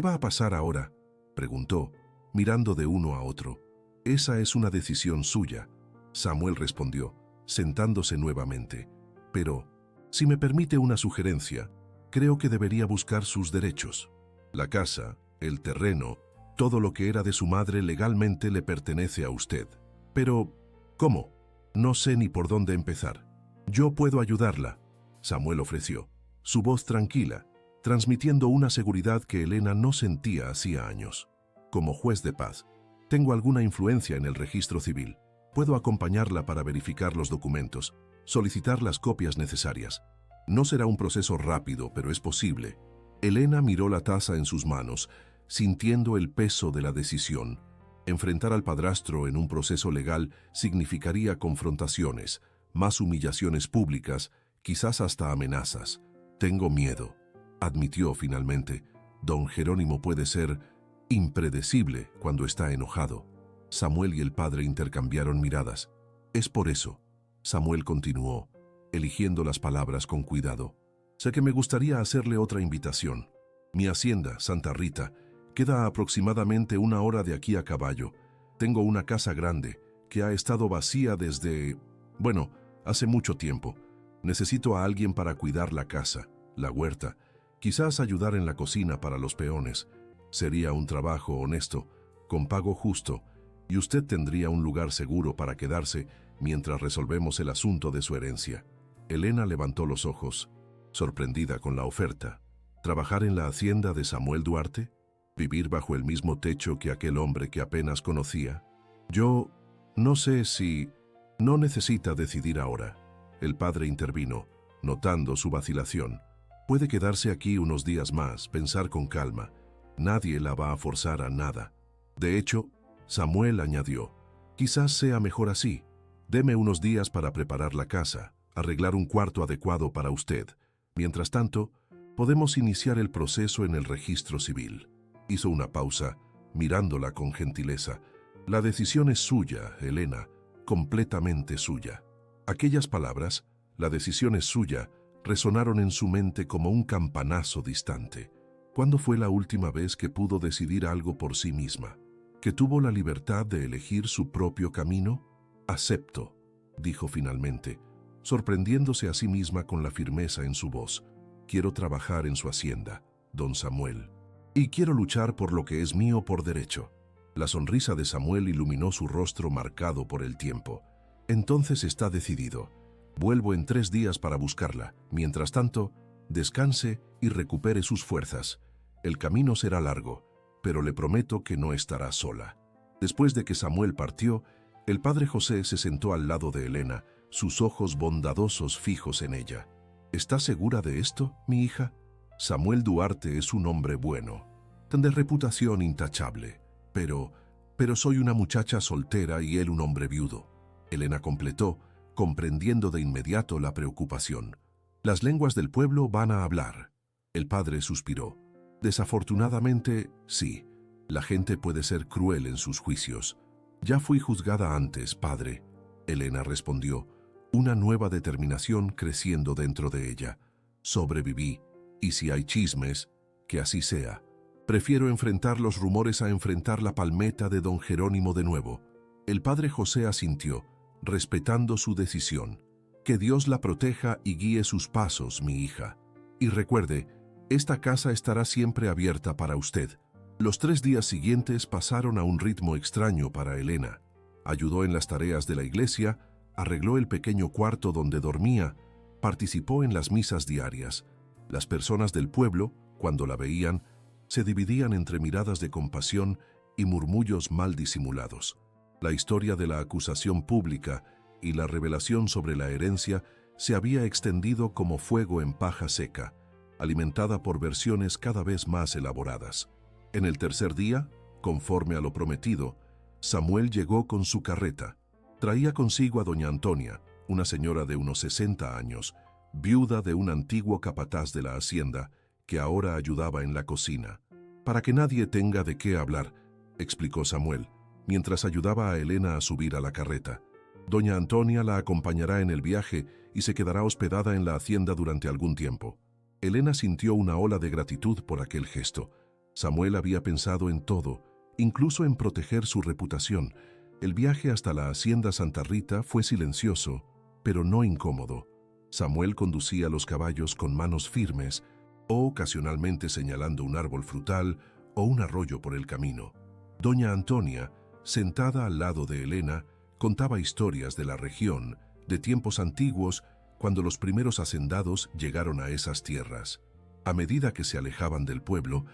va a pasar ahora?», preguntó, mirando de uno a otro. «Esa es una decisión suya», Samuel respondió, sentándose nuevamente. «Pero, si me permite una sugerencia, creo que debería buscar sus derechos. La casa, el terreno, todo lo que era de su madre legalmente le pertenece a usted». «Pero, ¿cómo? No sé ni por dónde empezar». «Yo puedo ayudarla», Samuel ofreció, su voz tranquila, transmitiendo una seguridad que Elena no sentía hacía años. «Como juez de paz, tengo alguna influencia en el registro civil. Puedo acompañarla para verificar los documentos, solicitar las copias necesarias. No será un proceso rápido, pero es posible». Elena miró la taza en sus manos, sintiendo el peso de la decisión. Enfrentar al padrastro en un proceso legal significaría confrontaciones, más humillaciones públicas, quizás hasta amenazas. «Tengo miedo», admitió finalmente. «Don Jerónimo puede ser impredecible cuando está enojado». Samuel y el padre intercambiaron miradas. «Es por eso», Samuel continuó, eligiendo las palabras con cuidado. «Sé que me gustaría hacerle otra invitación. Mi hacienda, Santa Rita, queda a aproximadamente 1 hora de aquí a caballo. Tengo una casa grande que ha estado vacía desde, hace mucho tiempo. Necesito a alguien para cuidar la casa, la huerta, quizás ayudar en la cocina para los peones. Sería un trabajo honesto, con pago justo, y usted tendría un lugar seguro para quedarse mientras resolvemos el asunto de su herencia. Elena levantó los ojos, sorprendida con la oferta. ¿Trabajar en la hacienda de Samuel Duarte? ¿Vivir bajo el mismo techo que aquel hombre que apenas conocía? Yo no sé si... No necesita decidir ahora. El padre intervino, notando su vacilación. Puede quedarse aquí unos días más, pensar con calma. Nadie la va a forzar a nada. De hecho, Samuel añadió, quizás sea mejor así. Deme unos días para preparar la casa, arreglar un cuarto adecuado para usted. Mientras tanto, podemos iniciar el proceso en el registro civil. Hizo una pausa, mirándola con gentileza. La decisión es suya, Elena, completamente suya. Aquellas palabras, la decisión es suya, resonaron en su mente como un campanazo distante. ¿Cuándo fue la última vez que pudo decidir algo por sí misma? ¿Que tuvo la libertad de elegir su propio camino? Acepto, dijo finalmente, sorprendiéndose a sí misma con la firmeza en su voz. Quiero trabajar en su hacienda, don Samuel, y quiero luchar por lo que es mío por derecho. La sonrisa de Samuel iluminó su rostro marcado por el tiempo. Entonces está decidido. Vuelvo en 3 días para buscarla. Mientras tanto, descanse y recupere sus fuerzas. El camino será largo, pero le prometo que no estará sola. Después de que Samuel partió, el padre José se sentó al lado de Elena, sus ojos bondadosos fijos en ella. ¿Estás segura de esto, mi hija? Samuel Duarte es un hombre bueno, de reputación intachable, pero soy una muchacha soltera y él un hombre viudo. Elena completó, comprendiendo de inmediato la preocupación. Las lenguas del pueblo van a hablar. El padre suspiró. Desafortunadamente, sí. La gente puede ser cruel en sus juicios. Ya fui juzgada antes, padre. Elena respondió, una nueva determinación creciendo dentro de ella. Sobreviví, y si hay chismes, que así sea. Prefiero enfrentar los rumores a enfrentar la palmeta de don Jerónimo de nuevo. El padre José asintió, respetando su decisión. Que Dios la proteja y guíe sus pasos, mi hija. Y recuerde, esta casa estará siempre abierta para usted. Los 3 días siguientes pasaron a un ritmo extraño para Elena. Ayudó en las tareas de la iglesia, arregló el pequeño cuarto donde dormía, participó en las misas diarias. Las personas del pueblo, cuando la veían, se dividían entre miradas de compasión y murmullos mal disimulados. La historia de la acusación pública y la revelación sobre la herencia se había extendido como fuego en paja seca, alimentada por versiones cada vez más elaboradas. En el tercer día, conforme a lo prometido, Samuel llegó con su carreta. Traía consigo a doña Antonia, una señora de unos 60 años, viuda de un antiguo capataz de la hacienda, que ahora ayudaba en la cocina. Para que nadie tenga de qué hablar, explicó Samuel, mientras ayudaba a Elena a subir a la carreta. Doña Antonia la acompañará en el viaje y se quedará hospedada en la hacienda durante algún tiempo. Elena sintió una ola de gratitud por aquel gesto. Samuel había pensado en todo, incluso en proteger su reputación. El viaje hasta la hacienda Santa Rita fue silencioso, pero no incómodo. Samuel conducía los caballos con manos firmes, o ocasionalmente señalando un árbol frutal o un arroyo por el camino. Doña Antonia, sentada al lado de Elena, contaba historias de la región, de tiempos antiguos, cuando los primeros hacendados llegaron a esas tierras. A medida que se alejaban del pueblo,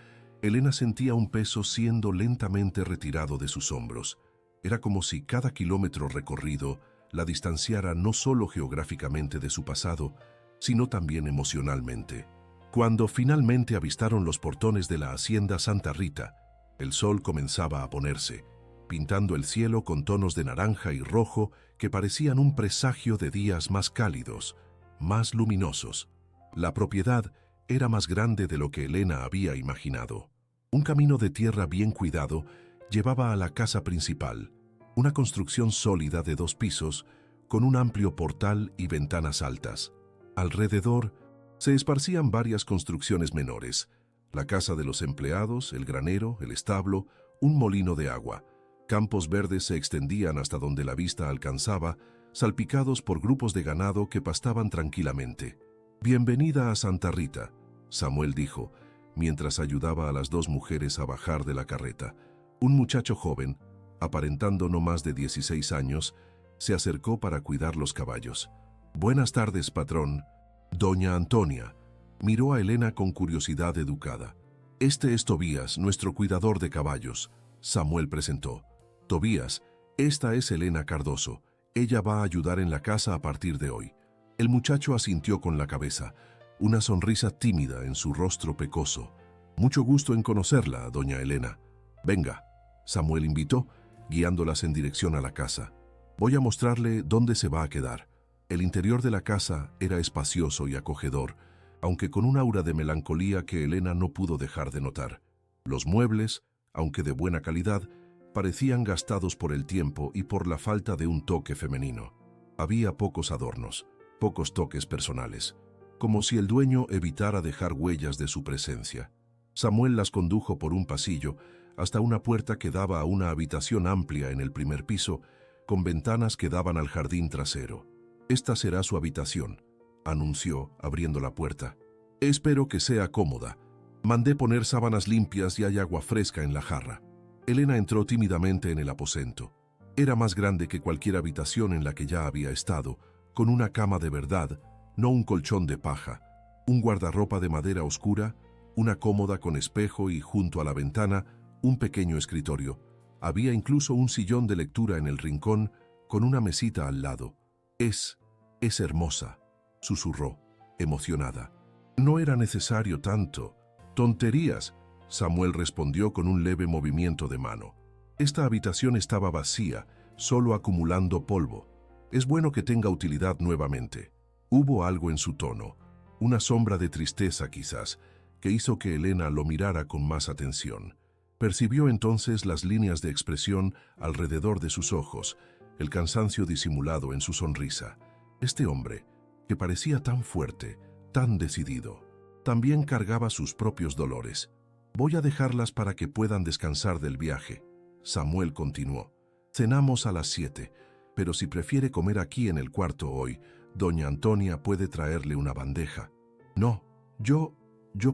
Elena sentía un peso siendo lentamente retirado de sus hombros. Era como si cada kilómetro recorrido la distanciara no solo geográficamente de su pasado, sino también emocionalmente. Cuando finalmente avistaron los portones de la hacienda Santa Rita, el sol comenzaba a ponerse, pintando el cielo con tonos de naranja y rojo que parecían un presagio de días más cálidos, más luminosos. La propiedad era más grande de lo que Elena había imaginado. Un camino de tierra bien cuidado llevaba a la casa principal, una construcción sólida de 2 pisos, con un amplio portal y ventanas altas. Alrededor se esparcían varias construcciones menores, la casa de los empleados, el granero, el establo, un molino de agua. Campos verdes se extendían hasta donde la vista alcanzaba, salpicados por grupos de ganado que pastaban tranquilamente. «Bienvenida a Santa Rita», Samuel dijo, mientras ayudaba a las 2 mujeres a bajar de la carreta. Un muchacho joven, aparentando no más de 16 años, se acercó para cuidar los caballos. «Buenas tardes, patrón». Doña Antonia miró a Elena con curiosidad educada. «Este es Tobías, nuestro cuidador de caballos», Samuel presentó. «Tobías, esta es Elena Cardoso. Ella va a ayudar en la casa a partir de hoy». El muchacho asintió con la cabeza, una sonrisa tímida en su rostro pecoso. «Mucho gusto en conocerla, doña Elena». «Venga», Samuel invitó, guiándolas en dirección a la casa. «Voy a mostrarle dónde se va a quedar». El interior de la casa era espacioso y acogedor, aunque con un aura de melancolía que Elena no pudo dejar de notar. Los muebles, aunque de buena calidad, parecían gastados por el tiempo y por la falta de un toque femenino. Había pocos adornos, pocos toques personales, como si el dueño evitara dejar huellas de su presencia. Samuel las condujo por un pasillo hasta una puerta que daba a una habitación amplia en el primer piso, con ventanas que daban al jardín trasero. «Esta será su habitación», anunció, abriendo la puerta. «Espero que sea cómoda. Mandé poner sábanas limpias y hay agua fresca en la jarra». Elena entró tímidamente en el aposento. Era más grande que cualquier habitación en la que ya había estado, con una cama de verdad, no un colchón de paja, un guardarropa de madera oscura, una cómoda con espejo y, junto a la ventana, un pequeño escritorio. Había incluso un sillón de lectura en el rincón, con una mesita al lado. Es hermosa», susurró, emocionada. «No era necesario tanto». «Tonterías», Samuel respondió con un leve movimiento de mano. «Esta habitación estaba vacía, solo acumulando polvo. Es bueno que tenga utilidad nuevamente». Hubo algo en su tono, una sombra de tristeza quizás, que hizo que Elena lo mirara con más atención. Percibió entonces las líneas de expresión alrededor de sus ojos, el cansancio disimulado en su sonrisa. Este hombre, que parecía tan fuerte, tan decidido, también cargaba sus propios dolores. «Voy a dejarlas para que puedan descansar del viaje», Samuel continuó. «Cenamos a las 7, pero si prefiere comer aquí en el cuarto hoy, doña Antonia puede traerle una bandeja». «No, yo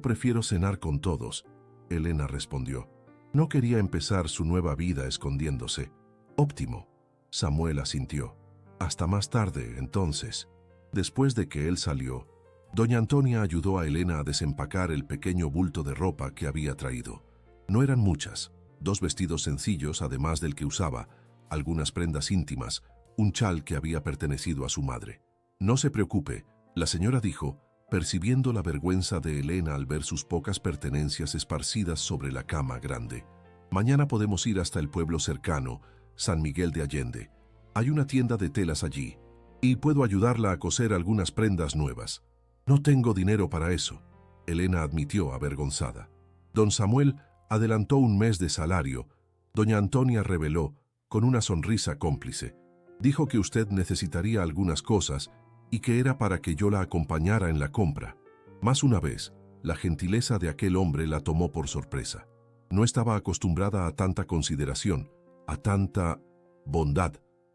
prefiero cenar con todos», Elena respondió. No quería empezar su nueva vida escondiéndose. «Óptimo», Samuel asintió. «Hasta más tarde, entonces». Después de que él salió, doña Antonia ayudó a Elena a desempacar el pequeño bulto de ropa que había traído. No eran muchas, 2 vestidos sencillos además del que usaba, algunas prendas íntimas, un chal que había pertenecido a su madre. «No se preocupe», la señora dijo, percibiendo la vergüenza de Elena al ver sus pocas pertenencias esparcidas sobre la cama grande. «Mañana podemos ir hasta el pueblo cercano, San Miguel de Allende. Hay una tienda de telas allí, y puedo ayudarla a coser algunas prendas nuevas». «No tengo dinero para eso», Elena admitió avergonzada. Don Samuel adelantó un mes de salario. Doña Antonia reveló, con una sonrisa cómplice. «Dijo que usted necesitaría algunas cosas y que era para que yo la acompañara en la compra». Más una vez, la gentileza de aquel hombre la tomó por sorpresa. No estaba acostumbrada a tanta consideración, a tanta bondad.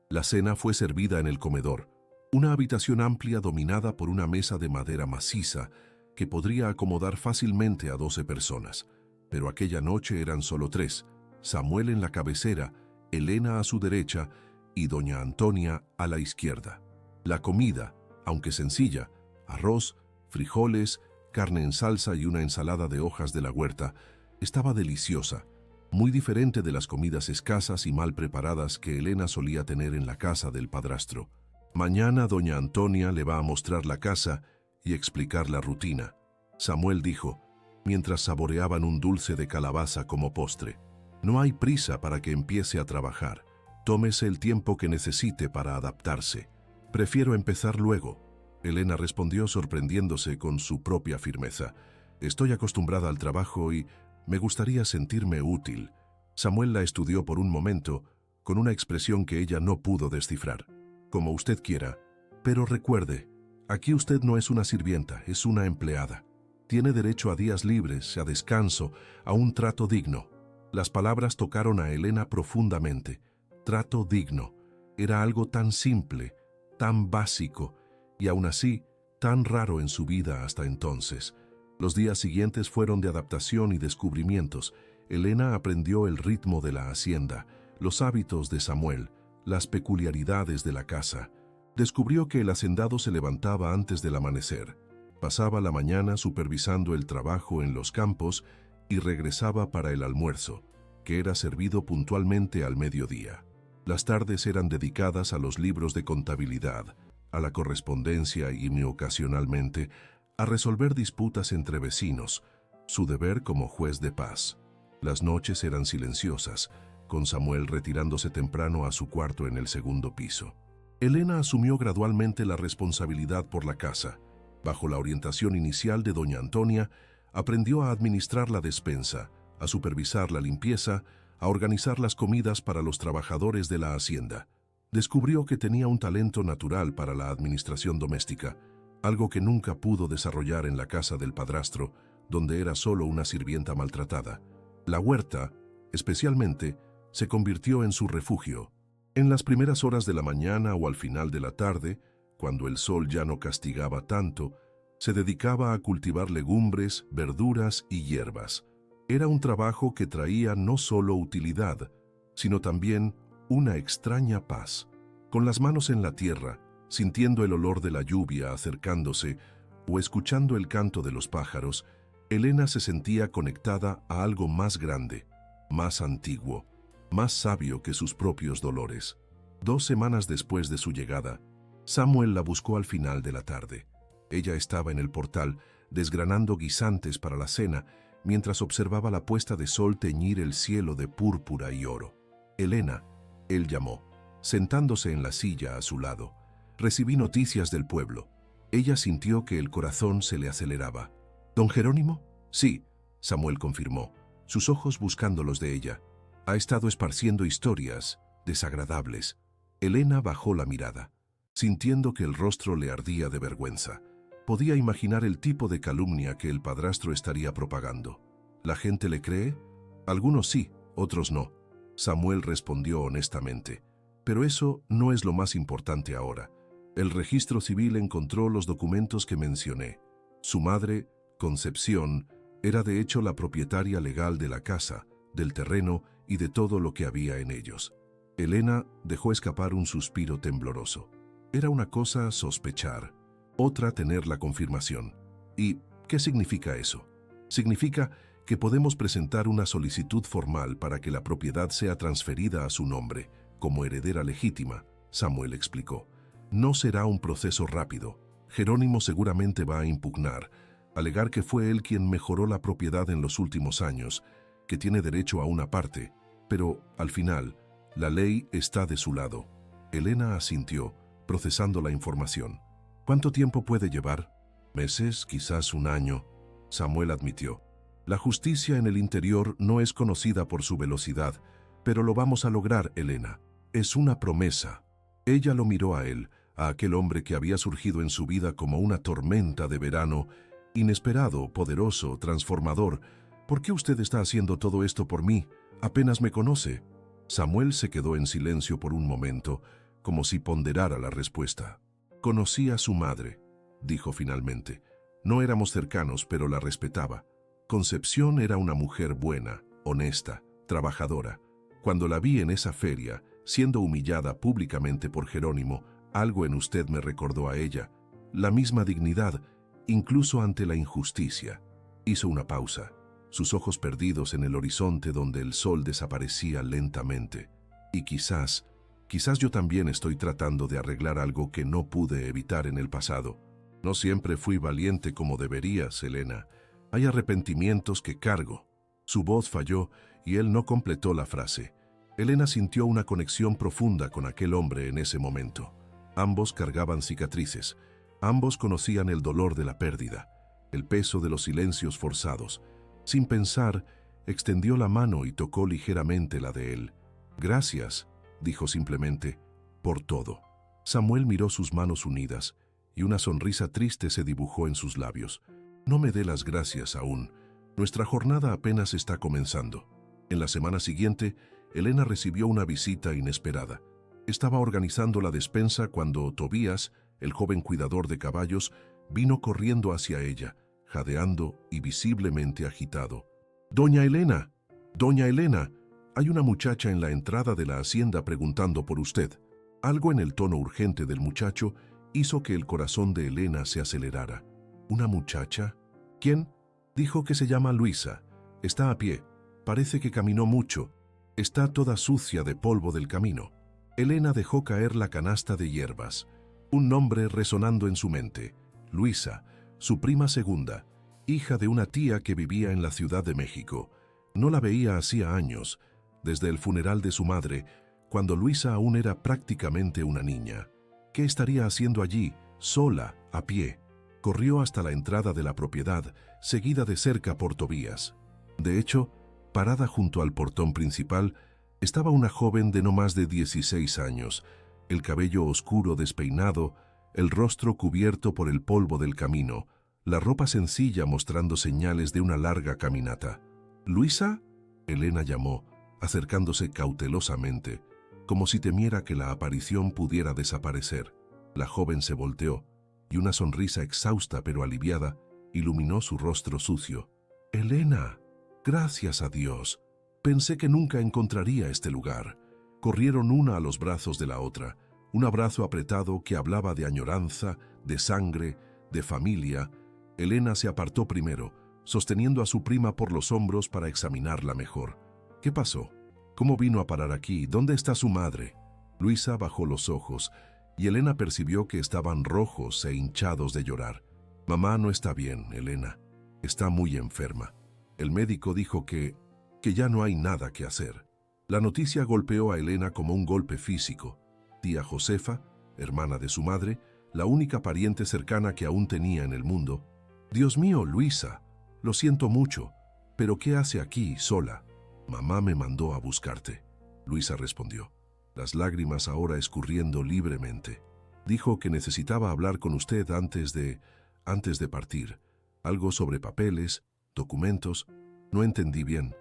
La cena fue servida en el comedor, una habitación amplia dominada por una mesa de madera maciza que podría acomodar fácilmente a 12 personas. Pero aquella noche eran solo 3, Samuel en la cabecera, Elena a su derecha y doña Antonia a la izquierda. La comida, aunque sencilla, arroz, frijoles, carne en salsa y una ensalada de hojas de la huerta, estaba deliciosa, muy diferente de las comidas escasas y mal preparadas que Elena solía tener en la casa del padrastro. «Mañana doña Antonia le va a mostrar la casa y explicar la rutina», Samuel dijo, mientras saboreaban un dulce de calabaza como postre. «No hay prisa para que empiece a trabajar. Tómese el tiempo que necesite para adaptarse». «Prefiero empezar luego», Elena respondió sorprendiéndose con su propia firmeza. «Estoy acostumbrada al trabajo y me gustaría sentirme útil». Samuel la estudió por un momento, con una expresión que ella no pudo descifrar. «Como usted quiera, pero recuerde, aquí usted no es una sirvienta, es una empleada. Tiene derecho a días libres, a descanso, a un trato digno». Las palabras tocaron a Elena profundamente. Trato digno. Era algo tan simple, tan básico, y aún así, tan raro en su vida hasta entonces. Los días siguientes fueron de adaptación y descubrimientos. Elena aprendió el ritmo de la hacienda, los hábitos de Samuel, las peculiaridades de la casa. Descubrió que el hacendado se levantaba antes del amanecer, pasaba la mañana supervisando el trabajo en los campos y regresaba para el almuerzo, que era servido puntualmente al mediodía. Las tardes eran dedicadas a los libros de contabilidad, a la correspondencia y muy ocasionalmente a resolver disputas entre vecinos, su deber como juez de paz. Las noches eran silenciosas, con Samuel retirándose temprano a su cuarto en el segundo piso. Elena asumió gradualmente la responsabilidad por la casa. Bajo la orientación inicial de doña Antonia, aprendió a administrar la despensa, a supervisar la limpieza, a organizar las comidas para los trabajadores de la hacienda. Descubrió que tenía un talento natural para la administración doméstica, algo que nunca pudo desarrollar en la casa del padrastro, donde era solo una sirvienta maltratada. La huerta, especialmente, se convirtió en su refugio. En las primeras horas de la mañana o al final de la tarde, cuando el sol ya no castigaba tanto, se dedicaba a cultivar legumbres, verduras y hierbas. Era un trabajo que traía no solo utilidad, sino también una extraña paz. Con las manos en la tierra, sintiendo el olor de la lluvia acercándose o escuchando el canto de los pájaros, Elena se sentía conectada a algo más grande, más antiguo, más sabio que sus propios dolores. 2 semanas después de su llegada, Samuel la buscó al final de la tarde. Ella estaba en el portal, desgranando guisantes para la cena, mientras observaba la puesta de sol teñir el cielo de púrpura y oro. Elena, él llamó, sentándose en la silla a su lado. Recibí noticias del pueblo. Ella sintió que el corazón se le aceleraba. ¿Don Jerónimo? Sí, Samuel confirmó, sus ojos buscando los de ella. Ha estado esparciendo historias desagradables. Elena bajó la mirada, sintiendo que el rostro le ardía de vergüenza. Podía imaginar el tipo de calumnia que el padrastro estaría propagando. ¿La gente le cree? Algunos sí, otros no. Samuel respondió honestamente. Pero eso no es lo más importante ahora. El registro civil encontró los documentos que mencioné. Su madre, Concepción, era de hecho la propietaria legal de la casa, del terreno y de todo lo que había en ellos. Elena dejó escapar un suspiro tembloroso. Era una cosa sospechar, otra tener la confirmación. ¿Y qué significa eso? Significa que podemos presentar una solicitud formal para que la propiedad sea transferida a su nombre, como heredera legítima, Samuel explicó. No será un proceso rápido. Jerónimo seguramente va a impugnar, alegar que fue él quien mejoró la propiedad en los últimos años, que tiene derecho a una parte, pero, al final, la ley está de su lado. Elena asintió, procesando la información. ¿Cuánto tiempo puede llevar? ¿Meses? ¿Quizás un año? Samuel admitió. La justicia en el interior no es conocida por su velocidad, pero lo vamos a lograr, Elena. Es una promesa. Ella lo miró a él, a aquel hombre que había surgido en su vida como una tormenta de verano, inesperado, poderoso, transformador. ¿Por qué usted está haciendo todo esto por mí? Apenas me conoce. Samuel se quedó en silencio por un momento, como si ponderara la respuesta. Conocí a su madre, dijo finalmente. No éramos cercanos, pero la respetaba. Concepción era una mujer buena, honesta, trabajadora. Cuando la vi en esa feria, siendo humillada públicamente por Jerónimo, algo en usted me recordó a ella. La misma dignidad, incluso ante la injusticia. Hizo una pausa, sus ojos perdidos en el horizonte donde el sol desaparecía lentamente. Y quizás yo también estoy tratando de arreglar algo que no pude evitar en el pasado. No siempre fui valiente como deberías, Elena. Hay arrepentimientos que cargo. Su voz falló y él no completó la frase. Elena sintió una conexión profunda con aquel hombre en ese momento. Ambos cargaban cicatrices. Ambos conocían el dolor de la pérdida, el peso de los silencios forzados. Sin pensar, extendió la mano y tocó ligeramente la de él. Gracias, dijo simplemente, por todo. Samuel miró sus manos unidas y una sonrisa triste se dibujó en sus labios. No me dé las gracias aún. Nuestra jornada apenas está comenzando. En la semana siguiente, Elena recibió una visita inesperada. Estaba organizando la despensa cuando Tobías, el joven cuidador de caballos, vino corriendo hacia ella, jadeando y visiblemente agitado. «¡Doña Elena! ¡Doña Elena!», Hay una muchacha en la entrada de la hacienda preguntando por usted. Algo en el tono urgente del muchacho hizo que el corazón de Elena se acelerara. ¿Una muchacha? ¿Quién? Dijo que se llama Luisa. Está a pie. Parece que caminó mucho. Está toda sucia de polvo del camino. Elena dejó caer la canasta de hierbas. Un nombre resonando en su mente. Luisa, su prima segunda, hija de una tía que vivía en la Ciudad de México. No la veía hacía años, desde el funeral de su madre, cuando Luisa aún era prácticamente una niña. ¿Qué estaría haciendo allí, sola, a pie? Corrió hasta la entrada de la propiedad, seguida de cerca por Tobías. De hecho, parada junto al portón principal, estaba una joven de no más de 16 años, el cabello oscuro despeinado, el rostro cubierto por el polvo del camino, la ropa sencilla mostrando señales de una larga caminata. «¿Luisa?», Elena llamó, acercándose cautelosamente, como si temiera que la aparición pudiera desaparecer. La joven se volteó, y una sonrisa exhausta pero aliviada iluminó su rostro sucio. «Elena, gracias a Dios. Pensé que nunca encontraría este lugar». Corrieron una a los brazos de la otra, un abrazo apretado que hablaba de añoranza, de sangre, de familia. Elena se apartó primero, sosteniendo a su prima por los hombros para examinarla mejor. «¿Qué pasó? ¿Cómo vino a parar aquí? ¿Dónde está su madre?». Luisa bajó los ojos, y Elena percibió que estaban rojos e hinchados de llorar. «Mamá no está bien, Elena. Está muy enferma. El médico dijo que ya no hay nada que hacer». La noticia golpeó a Elena como un golpe físico. Tía Josefa, hermana de su madre, la única pariente cercana que aún tenía en el mundo. «Dios mío, Luisa, lo siento mucho, pero ¿qué hace aquí, sola?». «Mamá me mandó a buscarte», Luisa respondió, las lágrimas ahora escurriendo libremente. «Dijo que necesitaba hablar con usted antes de partir. Algo sobre papeles, documentos». No entendí bien.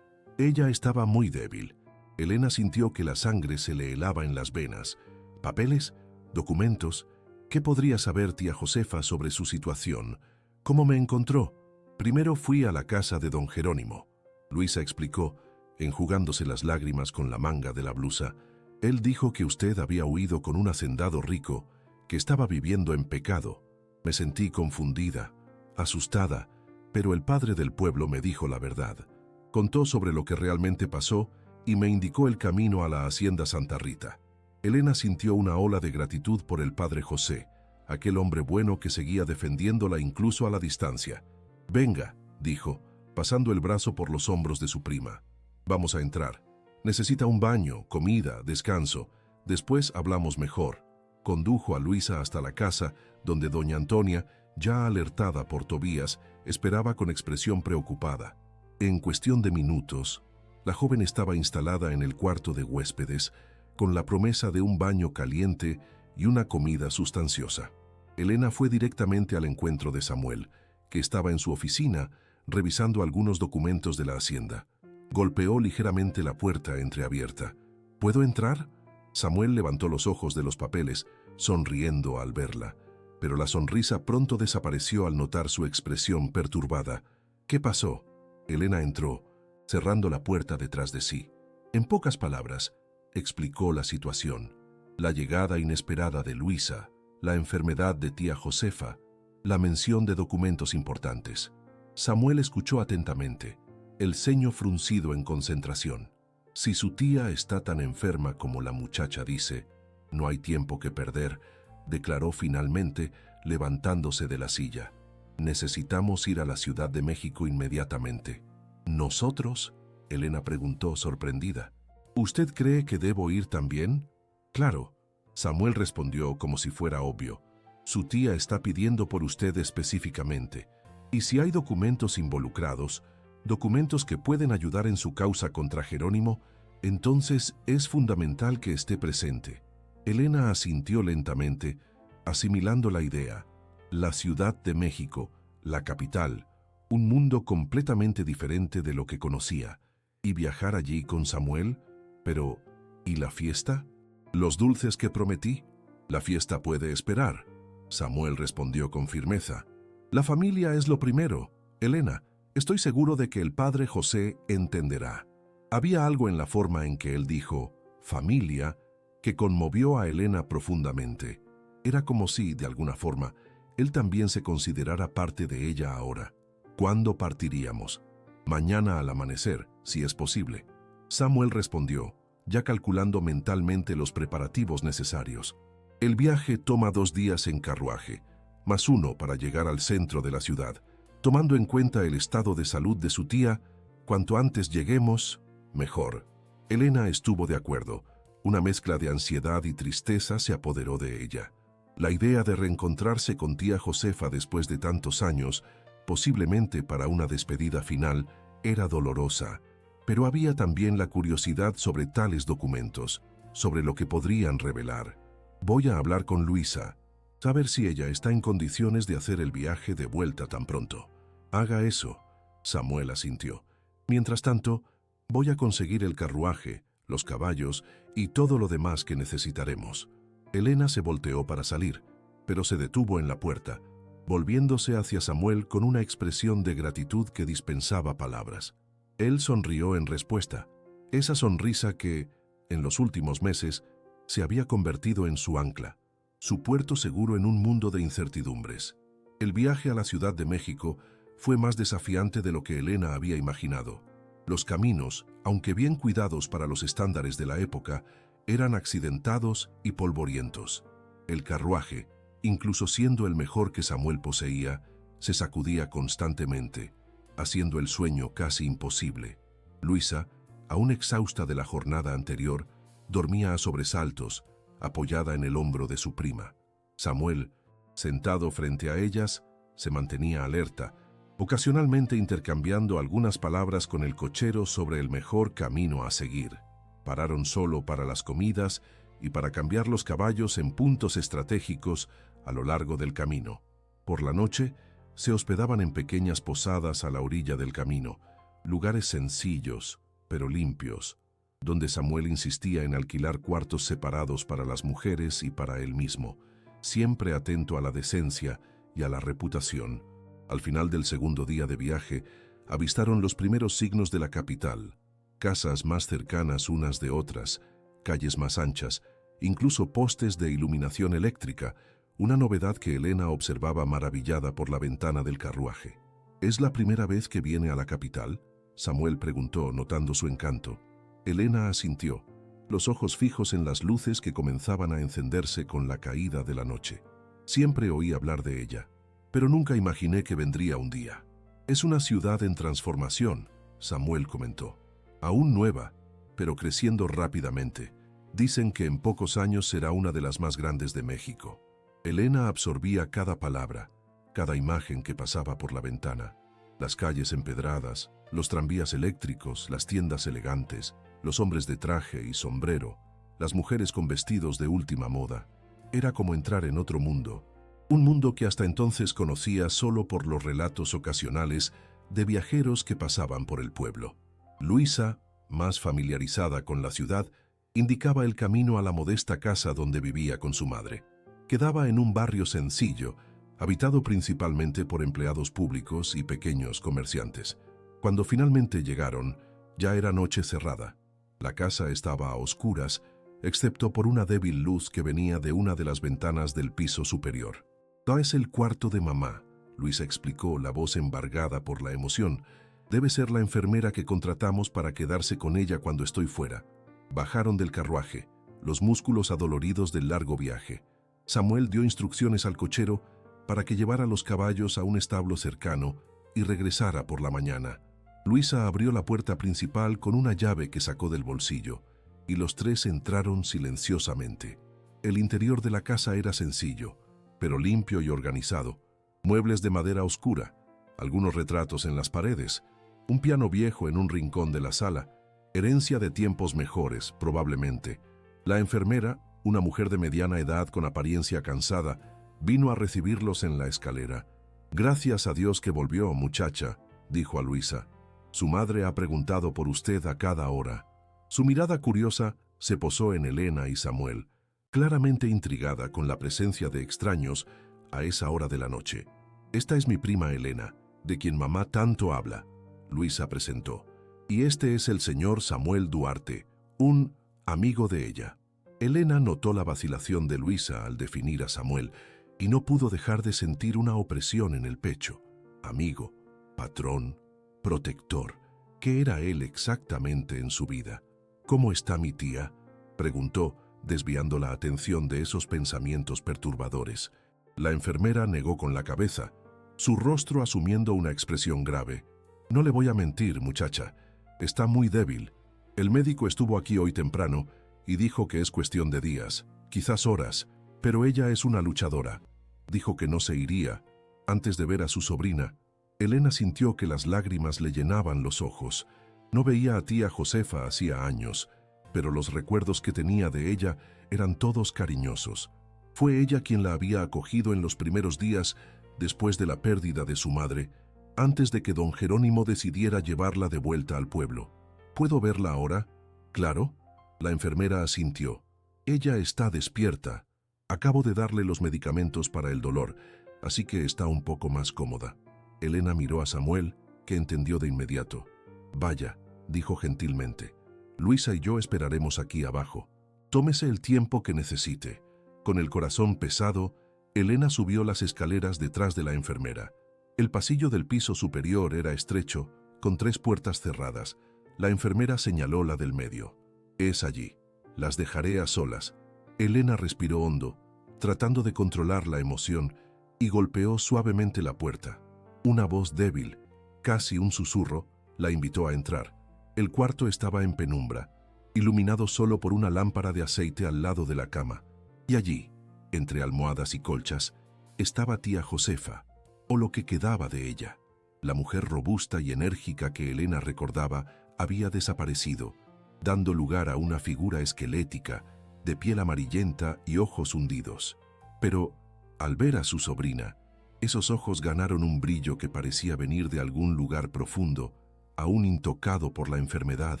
Ella estaba muy débil. Elena sintió que la sangre se le helaba en las venas. ¿Papeles? ¿Documentos? ¿Qué podría saber tía Josefa sobre su situación? ¿Cómo me encontró? «Primero fui a la casa de don Jerónimo», Luisa explicó, enjugándose las lágrimas con la manga de la blusa. «Él dijo que usted había huido con un hacendado rico, que estaba viviendo en pecado. Me sentí confundida, asustada, pero el padre del pueblo me dijo la verdad. Contó sobre lo que realmente pasó y me indicó el camino a la hacienda Santa Rita». Elena sintió una ola de gratitud por el padre José, aquel hombre bueno que seguía defendiéndola incluso a la distancia. «Venga», dijo, pasando el brazo por los hombros de su prima. «Vamos a entrar. Necesita un baño, comida, descanso. Después hablamos mejor». Condujo a Luisa hasta la casa, donde doña Antonia, ya alertada por Tobías, esperaba con expresión preocupada. En cuestión de minutos, la joven estaba instalada en el cuarto de huéspedes, con la promesa de un baño caliente y una comida sustanciosa. Elena fue directamente al encuentro de Samuel, que estaba en su oficina, revisando algunos documentos de la hacienda. Golpeó ligeramente la puerta entreabierta. «¿Puedo entrar?». Samuel levantó los ojos de los papeles, sonriendo al verla, pero la sonrisa pronto desapareció al notar su expresión perturbada. «¿Qué pasó?». Elena entró, cerrando la puerta detrás de sí. En pocas palabras, explicó la situación: la llegada inesperada de Luisa, la enfermedad de tía Josefa, la mención de documentos importantes. Samuel escuchó atentamente, el ceño fruncido en concentración. «Si su tía está tan enferma como la muchacha dice, no hay tiempo que perder», declaró finalmente, levantándose de la silla. «Necesitamos ir a la Ciudad de México inmediatamente». «¿Nosotros?», Elena preguntó sorprendida. «¿Usted cree que debo ir también?». «Claro», Samuel respondió como si fuera obvio. «Su tía está pidiendo por usted específicamente. Y si hay documentos involucrados, documentos que pueden ayudar en su causa contra Jerónimo, entonces es fundamental que esté presente». Elena asintió lentamente, asimilando la idea. La Ciudad de México, la capital, un mundo completamente diferente de lo que conocía. ¿Y viajar allí con Samuel? Pero, ¿y la fiesta? ¿Los dulces que prometí? «La fiesta puede esperar», Samuel respondió con firmeza. «La familia es lo primero, Elena. Estoy seguro de que el padre José entenderá». Había algo en la forma en que él dijo «familia» que conmovió a Elena profundamente. Era como si, de alguna forma, él también se considerara parte de ella ahora. ¿Cuándo partiríamos? Mañana al amanecer, si es posible. Samuel respondió, ya calculando mentalmente los preparativos necesarios. El viaje toma 2 días en carruaje, más 1 para llegar al centro de la ciudad. Tomando en cuenta el estado de salud de su tía, cuanto antes lleguemos, mejor. Elena estuvo de acuerdo. Una mezcla de ansiedad y tristeza se apoderó de ella. La idea de reencontrarse con tía Josefa después de tantos años, posiblemente para una despedida final, era dolorosa, pero había también la curiosidad sobre tales documentos, sobre lo que podrían revelar. Voy a hablar con Luisa, saber si ella está en condiciones de hacer el viaje de vuelta tan pronto. Haga eso, Samuel asintió. Mientras tanto, voy a conseguir el carruaje, los caballos y todo lo demás que necesitaremos. Elena se volteó para salir, pero se detuvo en la puerta, volviéndose hacia Samuel con una expresión de gratitud que dispensaba palabras. Él sonrió en respuesta, esa sonrisa que, en los últimos meses, se había convertido en su ancla, su puerto seguro en un mundo de incertidumbres. El viaje a la Ciudad de México fue más desafiante de lo que Elena había imaginado. Los caminos, aunque bien cuidados para los estándares de la época, eran accidentados y polvorientos. El carruaje, incluso siendo el mejor que Samuel poseía, se sacudía constantemente, haciendo el sueño casi imposible. Luisa, aún exhausta de la jornada anterior, dormía a sobresaltos, apoyada en el hombro de su prima. Samuel, sentado frente a ellas, se mantenía alerta, ocasionalmente intercambiando algunas palabras con el cochero sobre el mejor camino a seguir. Pararon solo para las comidas y para cambiar los caballos en puntos estratégicos a lo largo del camino. Por la noche, se hospedaban en pequeñas posadas a la orilla del camino, lugares sencillos, pero limpios, donde Samuel insistía en alquilar cuartos separados para las mujeres y para él mismo, siempre atento a la decencia y a la reputación. Al final del segundo día de viaje, avistaron los primeros signos de la capital, casas más cercanas unas de otras, calles más anchas, incluso postes de iluminación eléctrica, una novedad que Elena observaba maravillada por la ventana del carruaje. ¿Es la primera vez que viene a la capital?, Samuel preguntó, notando su encanto. Elena asintió, los ojos fijos en las luces que comenzaban a encenderse con la caída de la noche. Siempre oí hablar de ella, pero nunca imaginé que vendría un día. Es una ciudad en transformación, Samuel comentó. Aún nueva, pero creciendo rápidamente. Dicen que en pocos años será una de las más grandes de México. Elena absorbía cada palabra, cada imagen que pasaba por la ventana. Las calles empedradas, los tranvías eléctricos, las tiendas elegantes, los hombres de traje y sombrero, las mujeres con vestidos de última moda. Era como entrar en otro mundo, un mundo que hasta entonces conocía solo por los relatos ocasionales de viajeros que pasaban por el pueblo. Luisa, más familiarizada con la ciudad, indicaba el camino a la modesta casa donde vivía con su madre. Quedaba en un barrio sencillo, habitado principalmente por empleados públicos y pequeños comerciantes. Cuando finalmente llegaron, ya era noche cerrada. La casa estaba a oscuras, excepto por una débil luz que venía de una de las ventanas del piso superior. «No es el cuarto de mamá», Luisa explicó, la voz embargada por la emoción. «Debe ser la enfermera que contratamos para quedarse con ella cuando estoy fuera». Bajaron del carruaje, los músculos adoloridos del largo viaje. Samuel dio instrucciones al cochero para que llevara los caballos a un establo cercano y regresara por la mañana. Luisa abrió la puerta principal con una llave que sacó del bolsillo, y los tres entraron silenciosamente. El interior de la casa era sencillo, pero limpio y organizado. Muebles de madera oscura, algunos retratos en las paredes, un piano viejo en un rincón de la sala, herencia de tiempos mejores, probablemente. La enfermera, una mujer de mediana edad con apariencia cansada, vino a recibirlos en la escalera. «Gracias a Dios que volvió, muchacha», dijo a Luisa. «Su madre ha preguntado por usted a cada hora». Su mirada curiosa se posó en Elena y Samuel, claramente intrigada con la presencia de extraños a esa hora de la noche. «Esta es mi prima Elena, de quien mamá tanto habla», Luisa presentó. Y este es el señor Samuel Duarte, un amigo de ella. Elena notó la vacilación de Luisa al definir a Samuel y no pudo dejar de sentir una opresión en el pecho. Amigo, patrón, protector, ¿qué era él exactamente en su vida? ¿Cómo está mi tía?, preguntó, desviando la atención de esos pensamientos perturbadores. La enfermera negó con la cabeza, su rostro asumiendo una expresión grave. No le voy a mentir, muchacha, está muy débil. El médico estuvo aquí hoy temprano y dijo que es cuestión de días, quizás horas, pero ella es una luchadora. Dijo que no se iría antes de ver a su sobrina. Elena sintió que las lágrimas le llenaban los ojos. No veía a tía Josefa hacía años, pero los recuerdos que tenía de ella eran todos cariñosos. Fue ella quien la había acogido en los primeros días después de la pérdida de su madre, antes de que don Jerónimo decidiera llevarla de vuelta al pueblo. ¿Puedo verla ahora? Claro. La enfermera asintió. Ella está despierta. Acabo de darle los medicamentos para el dolor, así que está un poco más cómoda. Elena miró a Samuel, que entendió de inmediato. Vaya, dijo gentilmente. Luisa y yo esperaremos aquí abajo. Tómese el tiempo que necesite. Con el corazón pesado, Elena subió las escaleras detrás de la enfermera. El pasillo del piso superior era estrecho, con 3 puertas cerradas. La enfermera señaló la del medio. Es allí. Las dejaré a solas. Elena respiró hondo, tratando de controlar la emoción, y golpeó suavemente la puerta. Una voz débil, casi un susurro, la invitó a entrar. El cuarto estaba en penumbra, iluminado solo por una lámpara de aceite al lado de la cama. Y allí, entre almohadas y colchas, estaba tía Josefa, o lo que quedaba de ella. La mujer robusta y enérgica que Elena recordaba había desaparecido, dando lugar a una figura esquelética, de piel amarillenta y ojos hundidos. Pero, al ver a su sobrina, esos ojos ganaron un brillo que parecía venir de algún lugar profundo, aún intocado por la enfermedad.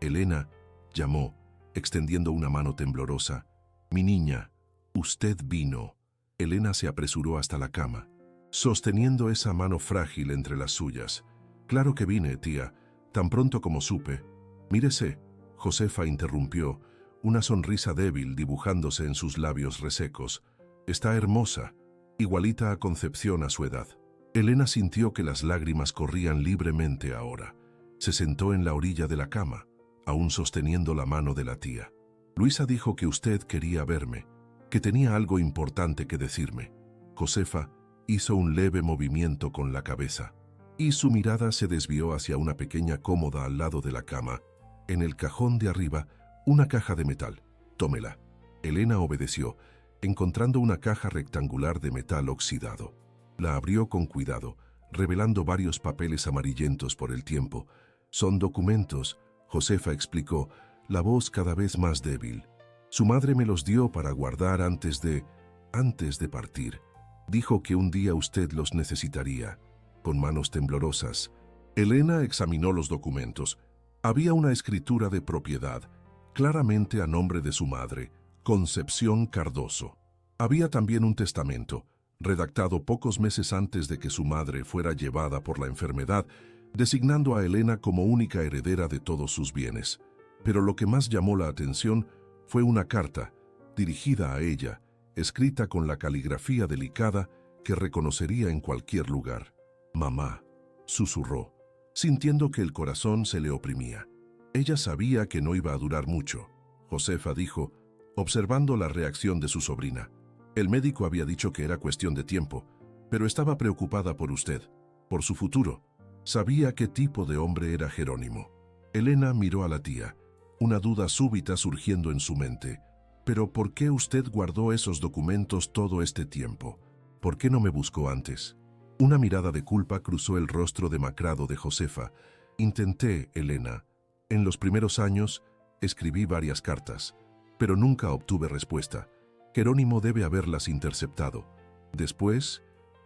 Elena llamó, extendiendo una mano temblorosa. «Mi niña, usted vino». Elena se apresuró hasta la cama, sosteniendo esa mano frágil entre las suyas. «Claro que vine, tía, tan pronto como supe». «Mírese», Josefa interrumpió, una sonrisa débil dibujándose en sus labios resecos. «Está hermosa, igualita a Concepción a su edad». Elena sintió que las lágrimas corrían libremente ahora. Se sentó en la orilla de la cama, aún sosteniendo la mano de la tía. «Luisa dijo que usted quería verme, que tenía algo importante que decirme». Josefa hizo un leve movimiento con la cabeza, y su mirada se desvió hacia una pequeña cómoda al lado de la cama. En el cajón de arriba, una caja de metal. «Tómela». Elena obedeció, encontrando una caja rectangular de metal oxidado. La abrió con cuidado, revelando varios papeles amarillentos por el tiempo. «Son documentos», Josefa explicó, la voz cada vez más débil. «Su madre me los dio para guardar antes de partir. Dijo que un día usted los necesitaría». Con manos temblorosas, Elena examinó los documentos. Había una escritura de propiedad, claramente a nombre de su madre, Concepción Cardoso. Había también un testamento, redactado pocos meses antes de que su madre fuera llevada por la enfermedad, designando a Elena como única heredera de todos sus bienes. Pero lo que más llamó la atención fue una carta, dirigida a ella, escrita con la caligrafía delicada que reconocería en cualquier lugar. «Mamá», susurró, sintiendo que el corazón se le oprimía. Ella sabía que no iba a durar mucho. Josefa dijo, observando la reacción de su sobrina. «El médico había dicho que era cuestión de tiempo, pero estaba preocupada por usted, por su futuro. Sabía qué tipo de hombre era Jerónimo». Elena miró a la tía, una duda súbita surgiendo en su mente. «¿Pero por qué usted guardó esos documentos todo este tiempo? ¿Por qué no me buscó antes?». Una mirada de culpa cruzó el rostro demacrado de Josefa. «Intenté, Elena. En los primeros años escribí varias cartas, pero nunca obtuve respuesta. Jerónimo debe haberlas interceptado. Después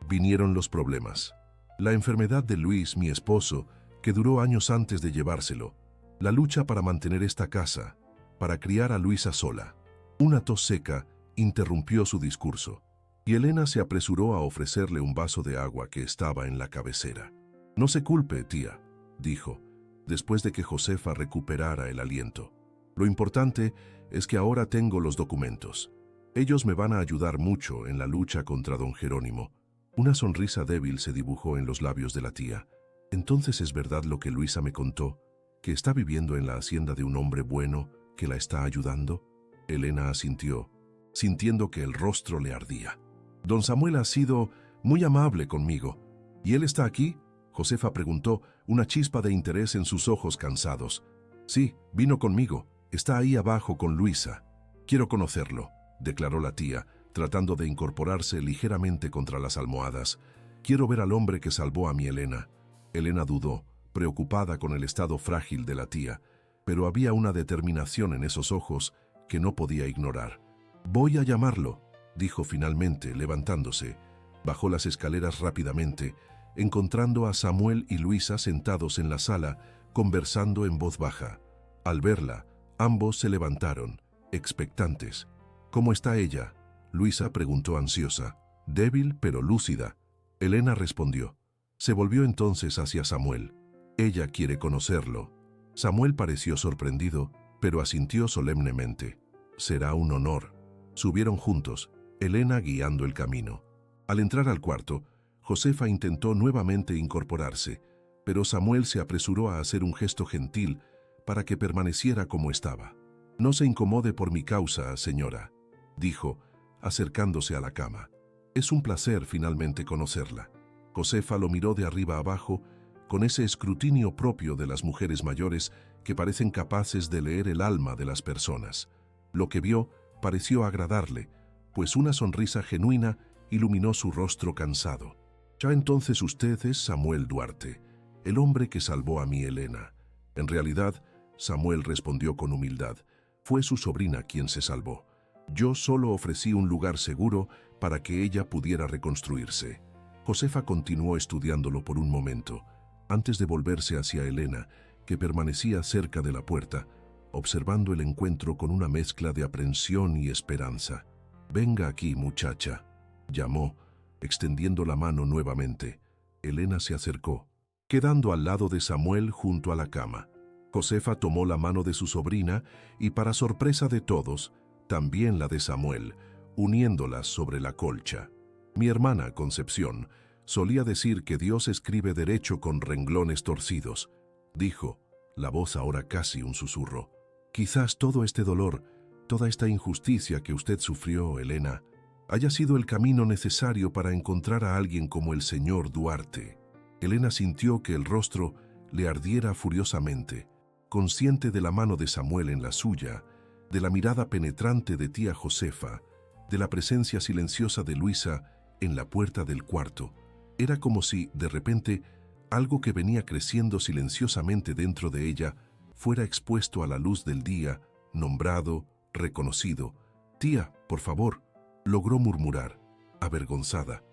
vinieron los problemas. La enfermedad de Luis, mi esposo, que duró años antes de llevárselo. La lucha para mantener esta casa, para criar a Luisa sola». Una tos seca interrumpió su discurso, y Elena se apresuró a ofrecerle un vaso de agua que estaba en la cabecera. «No se culpe, tía», dijo. después de que Josefa recuperara el aliento. Lo importante es que ahora tengo los documentos. Ellos me van a ayudar mucho en la lucha contra don Jerónimo. Una sonrisa débil se dibujó en los labios de la tía. Entonces es verdad lo que Luisa me contó, que está viviendo en la hacienda de un hombre bueno que la está ayudando. Elena asintió, sintiendo que el rostro le ardía. Don Samuel ha sido muy amable conmigo. ¿Y él está aquí? Josefa preguntó, una chispa de interés en sus ojos cansados. Sí, vino conmigo. Está ahí abajo con Luisa. Quiero conocerlo, declaró la tía, tratando de incorporarse ligeramente contra las almohadas. Quiero ver al hombre que salvó a mi Elena. Elena dudó, preocupada con el estado frágil de la tía, pero había una determinación en esos ojos que no podía ignorar. Voy a llamarlo, dijo finalmente, levantándose. Bajó las escaleras rápidamente, encontrando a Samuel y Luisa sentados en la sala, conversando en voz baja. Al verla, ambos se levantaron, expectantes. ¿Cómo está ella? Luisa preguntó ansiosa. Débil pero lúcida. Elena respondió. Se volvió entonces hacia Samuel. Ella quiere conocerlo. Samuel pareció sorprendido, pero asintió solemnemente. Será un honor. Subieron juntos, Elena guiando el camino. Al entrar al cuarto, Josefa intentó nuevamente incorporarse, pero Samuel se apresuró a hacer un gesto gentil para que permaneciera como estaba. No se incomode por mi causa, señora, dijo, acercándose a la cama. Es un placer finalmente conocerla. Josefa lo miró de arriba abajo, con ese escrutinio propio de las mujeres mayores que parecen capaces de leer el alma de las personas. Lo que vio pareció agradarle, pues una sonrisa genuina iluminó su rostro cansado. Ya entonces usted es Samuel Duarte, el hombre que salvó a mi Elena. En realidad, Samuel respondió con humildad, fue su sobrina quien se salvó. Yo solo ofrecí un lugar seguro para que ella pudiera reconstruirse. Josefa continuó estudiándolo por un momento, antes de volverse hacia Elena, que permanecía cerca de la puerta, observando el encuentro con una mezcla de aprensión y esperanza. «Venga aquí, muchacha», llamó, extendiendo la mano nuevamente. Elena se acercó, quedando al lado de Samuel junto a la cama. Josefa tomó la mano de su sobrina y, para sorpresa de todos, también la de Samuel, uniéndolas sobre la colcha. Mi hermana, Concepción, solía decir que Dios escribe derecho con renglones torcidos, dijo, la voz ahora casi un susurro. Quizás todo este dolor, toda esta injusticia que usted sufrió, Elena, haya sido el camino necesario para encontrar a alguien como el señor Duarte. Elena sintió que el rostro le ardiera furiosamente, consciente de la mano de Samuel en la suya, de la mirada penetrante de tía Josefa, de la presencia silenciosa de Luisa en la puerta del cuarto. Era como si, de repente, algo que venía creciendo silenciosamente dentro de ella fuera expuesto a la luz del día, nombrado, reconocido. «Tía, por favor», logró murmurar, avergonzada.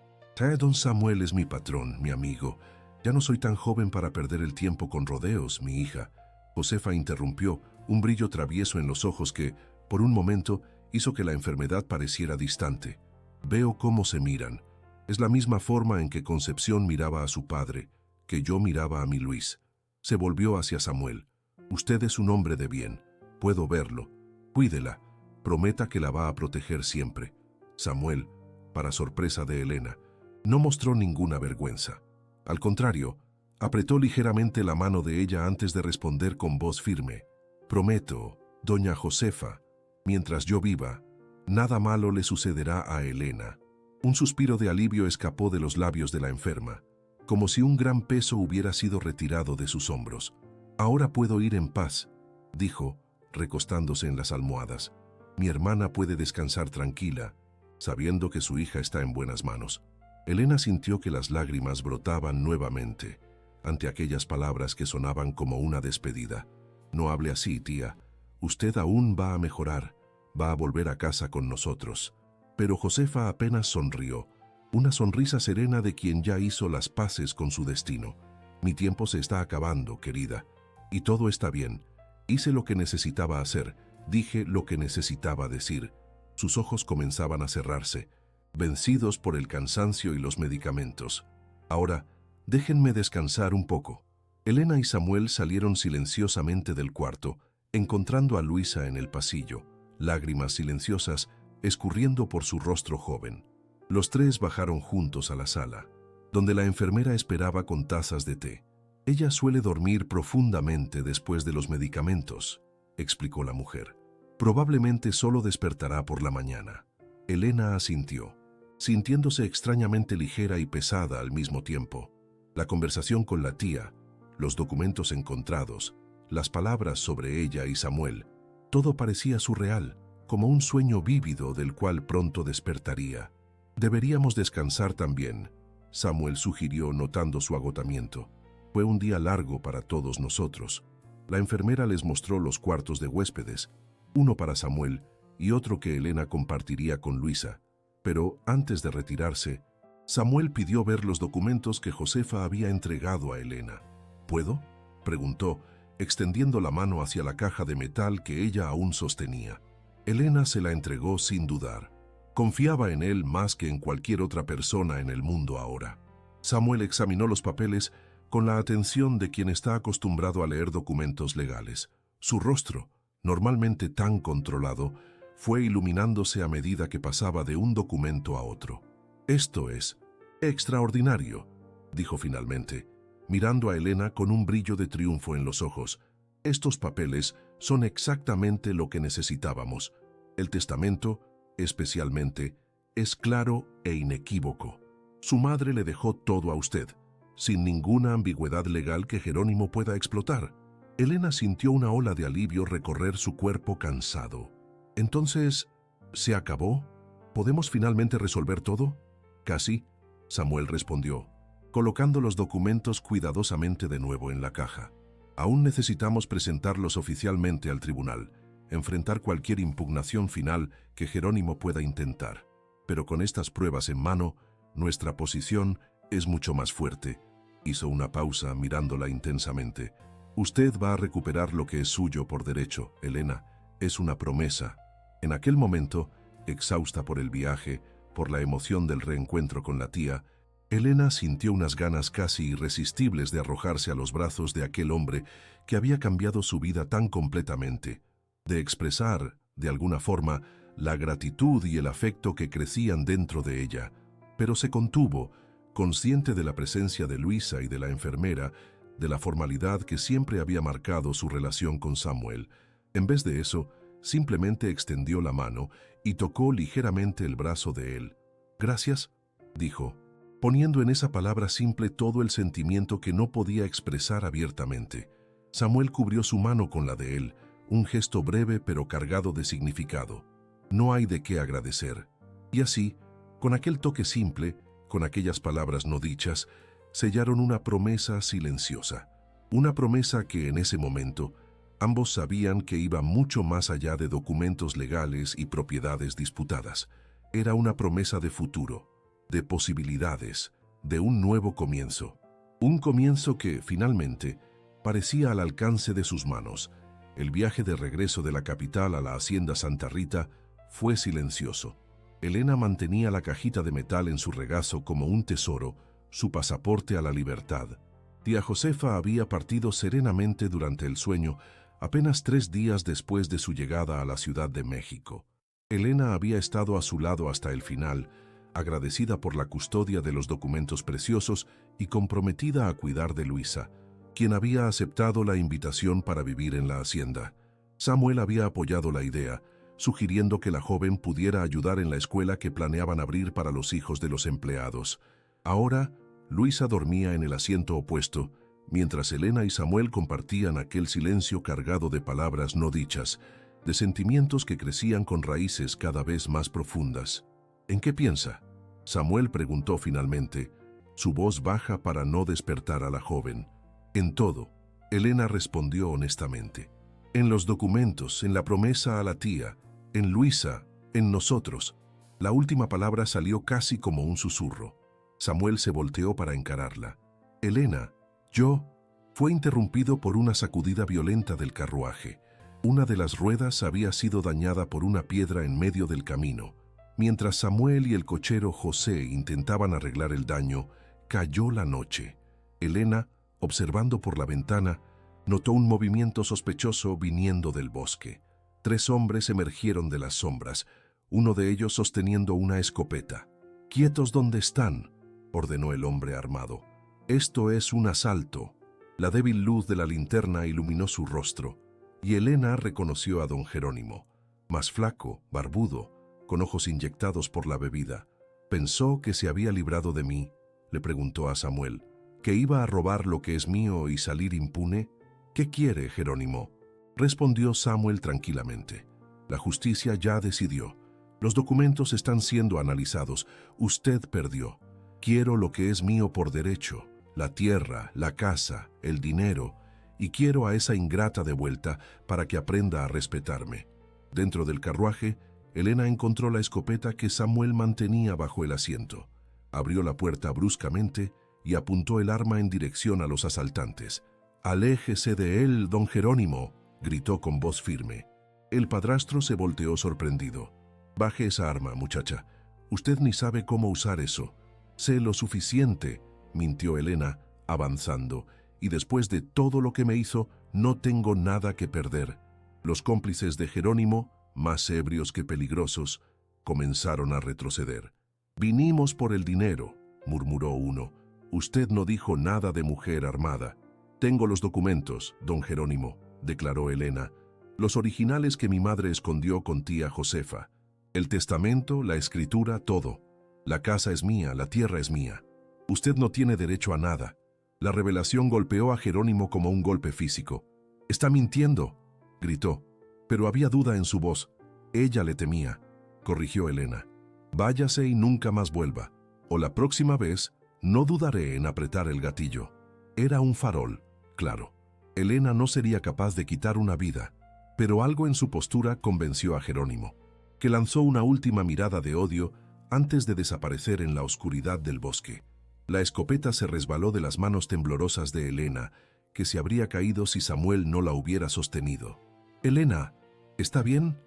«Don Samuel es mi patrón, mi amigo. Ya no soy tan joven para perder el tiempo con rodeos, mi hija». Josefa interrumpió, un brillo travieso en los ojos que, por un momento, hizo que la enfermedad pareciera distante. «Veo cómo se miran. Es la misma forma en que Concepción miraba a su padre, que yo miraba a mi Luis». Se volvió hacia Samuel. «Usted es un hombre de bien. Puedo verlo. Cuídela. Prometa que la va a proteger siempre». Samuel, para sorpresa de Elena, no mostró ninguna vergüenza. Al contrario, apretó ligeramente la mano de ella antes de responder con voz firme. «Prometo, doña Josefa, mientras yo viva, nada malo le sucederá a Elena». Un suspiro de alivio escapó de los labios de la enferma, como si un gran peso hubiera sido retirado de sus hombros. «Ahora puedo ir en paz», dijo, recostándose en las almohadas. «Mi hermana puede descansar tranquila, sabiendo que su hija está en buenas manos». Elena sintió que las lágrimas brotaban nuevamente ante aquellas palabras que sonaban como una despedida. «No hable así, tía. Usted aún va a mejorar, va a volver a casa con nosotros». Pero Josefa apenas sonrió, una sonrisa serena de quien ya hizo las paces con su destino. «Mi tiempo se está acabando, querida, y todo está bien. Hice lo que necesitaba hacer, dije lo que necesitaba decir». Sus ojos comenzaban a cerrarse, vencidos por el cansancio y los medicamentos. «Ahora, déjenme descansar un poco». Elena y Samuel salieron silenciosamente del cuarto, encontrando a Luisa en el pasillo, lágrimas silenciosas escurriendo por su rostro joven. Los tres bajaron juntos a la sala, donde la enfermera esperaba con tazas de té. «Ella suele dormir profundamente después de los medicamentos», explicó la mujer. «Probablemente solo despertará por la mañana». Elena asintió, sintiéndose extrañamente ligera y pesada al mismo tiempo. La conversación con la tía, los documentos encontrados, las palabras sobre ella y Samuel, todo parecía surreal, como un sueño vívido del cual pronto despertaría. «Deberíamos descansar también», Samuel sugirió notando su agotamiento. «Fue un día largo para todos nosotros». La enfermera les mostró los cuartos de huéspedes, uno para Samuel y otro que Elena compartiría con Luisa. Pero antes de retirarse, Samuel pidió ver los documentos que Josefa había entregado a Elena. «¿Puedo?», preguntó, extendiendo la mano hacia la caja de metal que ella aún sostenía. Elena se la entregó sin dudar. Confiaba en él más que en cualquier otra persona en el mundo ahora. Samuel examinó los papeles con la atención de quien está acostumbrado a leer documentos legales. Su rostro, normalmente tan controlado, fue iluminándose a medida que pasaba de un documento a otro. «Esto es extraordinario», dijo finalmente, mirando a Elena con un brillo de triunfo en los ojos. «Estos papeles son exactamente lo que necesitábamos. El testamento, especialmente, es claro e inequívoco. Su madre le dejó todo a usted, sin ninguna ambigüedad legal que Jerónimo pueda explotar». Elena sintió una ola de alivio recorrer su cuerpo cansado. «Entonces, ¿se acabó? ¿Podemos finalmente resolver todo?» «Casi», Samuel respondió, colocando los documentos cuidadosamente de nuevo en la caja. «Aún necesitamos presentarlos oficialmente al tribunal, enfrentar cualquier impugnación final que Jerónimo pueda intentar. Pero con estas pruebas en mano, nuestra posición es mucho más fuerte». Hizo una pausa mirándola intensamente. «Usted va a recuperar lo que es suyo por derecho, Elena. Es una promesa». En aquel momento, exhausta por el viaje, por la emoción del reencuentro con la tía, Elena sintió unas ganas casi irresistibles de arrojarse a los brazos de aquel hombre que había cambiado su vida tan completamente, de expresar, de alguna forma, la gratitud y el afecto que crecían dentro de ella, pero se contuvo, consciente de la presencia de Luisa y de la enfermera, de la formalidad que siempre había marcado su relación con Samuel. En vez de eso, simplemente extendió la mano y tocó ligeramente el brazo de él. «Gracias», dijo, poniendo en esa palabra simple todo el sentimiento que no podía expresar abiertamente. Samuel cubrió su mano con la de él, un gesto breve pero cargado de significado. «No hay de qué agradecer». Y así, con aquel toque simple, con aquellas palabras no dichas, sellaron una promesa silenciosa. Una promesa que en ese momento ambos sabían que iba mucho más allá de documentos legales y propiedades disputadas. Era una promesa de futuro, de posibilidades, de un nuevo comienzo. Un comienzo que, finalmente, parecía al alcance de sus manos. El viaje de regreso de la capital a la hacienda Santa Rita fue silencioso. Elena mantenía la cajita de metal en su regazo como un tesoro, su pasaporte a la libertad. Tía Josefa había partido serenamente durante el sueño, apenas 3 días después de su llegada a la Ciudad de México. Elena había estado a su lado hasta el final, agradecida por la custodia de los documentos preciosos y comprometida a cuidar de Luisa, quien había aceptado la invitación para vivir en la hacienda. Samuel había apoyado la idea, sugiriendo que la joven pudiera ayudar en la escuela que planeaban abrir para los hijos de los empleados. Ahora, Luisa dormía en el asiento opuesto, mientras Elena y Samuel compartían aquel silencio cargado de palabras no dichas, de sentimientos que crecían con raíces cada vez más profundas. «¿En qué piensa?», Samuel preguntó finalmente, su voz baja para no despertar a la joven. «En todo», Elena respondió honestamente. «En los documentos, en la promesa a la tía, en Luisa, en nosotros». La última palabra salió casi como un susurro. Samuel se volteó para encararla. «Elena, yo...» Fue interrumpido por una sacudida violenta del carruaje. Una de las ruedas había sido dañada por una piedra en medio del camino. Mientras Samuel y el cochero José intentaban arreglar el daño, cayó la noche. Elena, Observando por la ventana, notó un movimiento sospechoso viniendo del bosque. 3 hombres emergieron de las sombras, uno de ellos sosteniendo una escopeta. «¡Quietos donde están!», ordenó el hombre armado. «Esto es un asalto». La débil luz de la linterna iluminó su rostro, y Elena reconoció a don Jerónimo, más flaco, barbudo, con ojos inyectados por la bebida. «¿Pensó que se había librado de mí?», le preguntó a Samuel. «¿Que iba a robar lo que es mío y salir impune? ¿Qué quiere, Jerónimo?», respondió Samuel tranquilamente. «La justicia ya decidió. Los documentos están siendo analizados. Usted perdió. Quiero lo que es mío por derecho, la tierra, la casa, el dinero, y quiero a esa ingrata de vuelta para que aprenda a respetarme». Dentro del carruaje, Elena encontró la escopeta que Samuel mantenía bajo el asiento. Abrió la puerta bruscamente y apuntó el arma en dirección a los asaltantes. «¡Aléjese de él, don Jerónimo!», gritó con voz firme. El padrastro se volteó sorprendido. «Baje esa arma, muchacha. Usted ni sabe cómo usar eso». «Sé lo suficiente», mintió Elena, avanzando, «y después de todo lo que me hizo, no tengo nada que perder». Los cómplices de Jerónimo, más ebrios que peligrosos, comenzaron a retroceder. «Vinimos por el dinero», murmuró uno. «Usted no dijo nada de mujer armada». «Tengo los documentos, don Jerónimo», declaró Elena. «Los originales que mi madre escondió con tía Josefa. El testamento, la escritura, todo. La casa es mía, la tierra es mía. Usted no tiene derecho a nada». La revelación golpeó a Jerónimo como un golpe físico. «Está mintiendo», gritó, pero había duda en su voz. «Ella le temía», corrigió Elena. «Váyase y nunca más vuelva, o la próxima vez no dudaré en apretar el gatillo». Era un farol, claro. Elena no sería capaz de quitar una vida, pero algo en su postura convenció a Jerónimo, que lanzó una última mirada de odio antes de desaparecer en la oscuridad del bosque. La escopeta se resbaló de las manos temblorosas de Elena, que se habría caído si Samuel no la hubiera sostenido. «Elena, ¿está bien?»,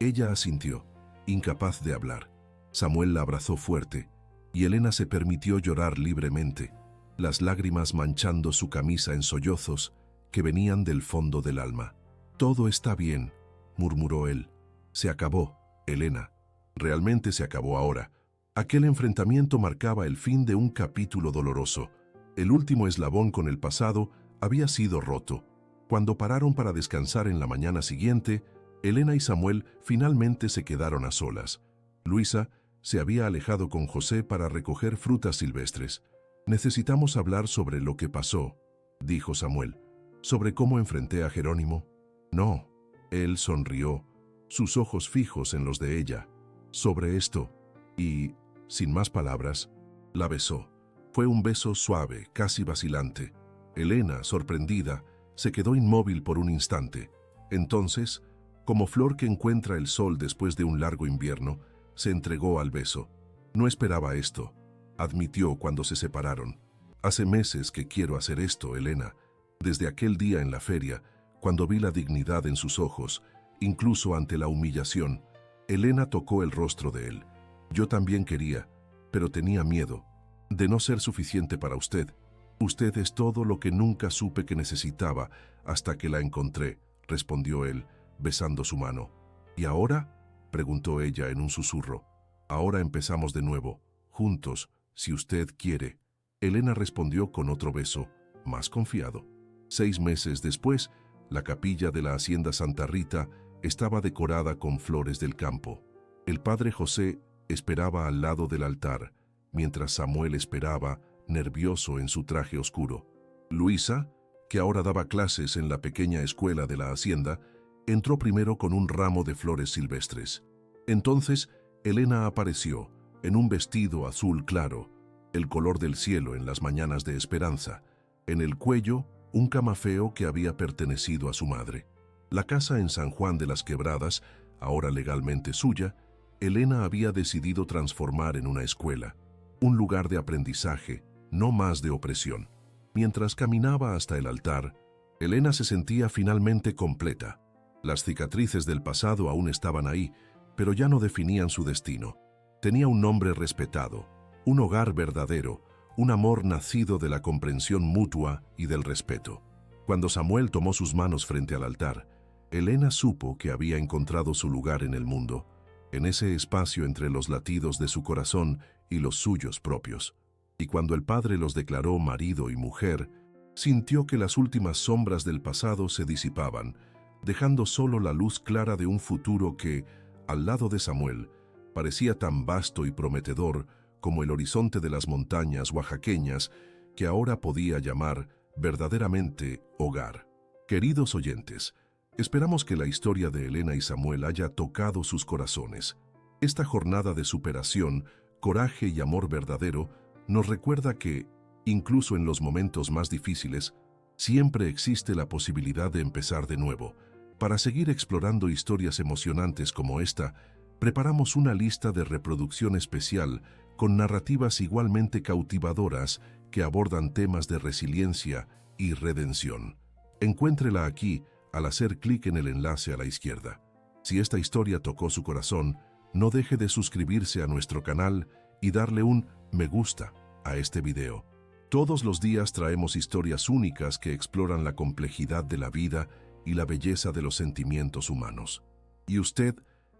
ella asintió, incapaz de hablar. Samuel la abrazó fuerte, y Elena se permitió llorar libremente, las lágrimas manchando su camisa en sollozos que venían del fondo del alma. «Todo está bien», murmuró él. «Se acabó, Elena. Realmente se acabó ahora». Aquel enfrentamiento marcaba el fin de un capítulo doloroso. El último eslabón con el pasado había sido roto. Cuando pararon para descansar en la mañana siguiente, Elena y Samuel finalmente se quedaron a solas. Luisa se había alejado con José para recoger frutas silvestres. «Necesitamos hablar sobre lo que pasó», dijo Samuel. «¿Sobre cómo enfrenté a Jerónimo?». «No», él sonrió, sus ojos fijos en los de ella. «Sobre esto». Y, sin más palabras, la besó. Fue un beso suave, casi vacilante. Elena, sorprendida, se quedó inmóvil por un instante. Entonces, como flor que encuentra el sol después de un largo invierno, se entregó al beso. «No esperaba esto», admitió cuando se separaron. «Hace meses que quiero hacer esto, Elena. Desde aquel día en la feria, cuando vi la dignidad en sus ojos, incluso ante la humillación». Elena tocó el rostro de él. «Yo también quería, pero tenía miedo de no ser suficiente para usted. Usted es todo lo que nunca supe que necesitaba hasta que la encontré», respondió él, besando su mano. «¿Y ahora?», preguntó ella en un susurro. «Ahora empezamos de nuevo, juntos, si usted quiere». Elena respondió con otro beso, más confiado. 6 meses después, la capilla de la hacienda Santa Rita estaba decorada con flores del campo. El padre José esperaba al lado del altar, mientras Samuel esperaba, nervioso en su traje oscuro. Luisa, que ahora daba clases en la pequeña escuela de la hacienda, entró primero con un ramo de flores silvestres. Entonces, Elena apareció, en un vestido azul claro, el color del cielo en las mañanas de esperanza. En el cuello, un camafeo que había pertenecido a su madre. La casa en San Juan de las Quebradas, ahora legalmente suya, Elena había decidido transformar en una escuela, un lugar de aprendizaje, no más de opresión. Mientras caminaba hasta el altar, Elena se sentía finalmente completa. Las cicatrices del pasado aún estaban ahí, pero ya no definían su destino. Tenía un nombre respetado, un hogar verdadero, un amor nacido de la comprensión mutua y del respeto. Cuando Samuel tomó sus manos frente al altar, Elena supo que había encontrado su lugar en el mundo, en ese espacio entre los latidos de su corazón y los suyos propios. Y cuando el padre los declaró marido y mujer, sintió que las últimas sombras del pasado se disipaban, dejando solo la luz clara de un futuro que, al lado de Samuel, parecía tan vasto y prometedor como el horizonte de las montañas oaxaqueñas que ahora podía llamar verdaderamente hogar. Queridos oyentes, esperamos que la historia de Elena y Samuel haya tocado sus corazones. Esta jornada de superación, coraje y amor verdadero nos recuerda que, incluso en los momentos más difíciles, siempre existe la posibilidad de empezar de nuevo. Para seguir explorando historias emocionantes como esta, preparamos una lista de reproducción especial con narrativas igualmente cautivadoras que abordan temas de resiliencia y redención. Encuéntrela aquí al hacer clic en el enlace a la izquierda. Si esta historia tocó su corazón, no deje de suscribirse a nuestro canal y darle un me gusta a este video. Todos los días traemos historias únicas que exploran la complejidad de la vida y la belleza de los sentimientos humanos. ¿Y usted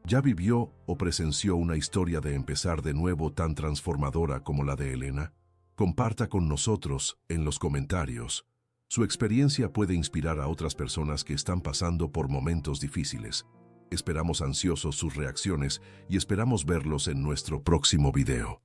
ya vivió o presenció una historia de empezar de nuevo tan transformadora como la de Elena? Comparta con nosotros en los comentarios. Su experiencia puede inspirar a otras personas que están pasando por momentos difíciles. Esperamos ansiosos sus reacciones y esperamos verlos en nuestro próximo video.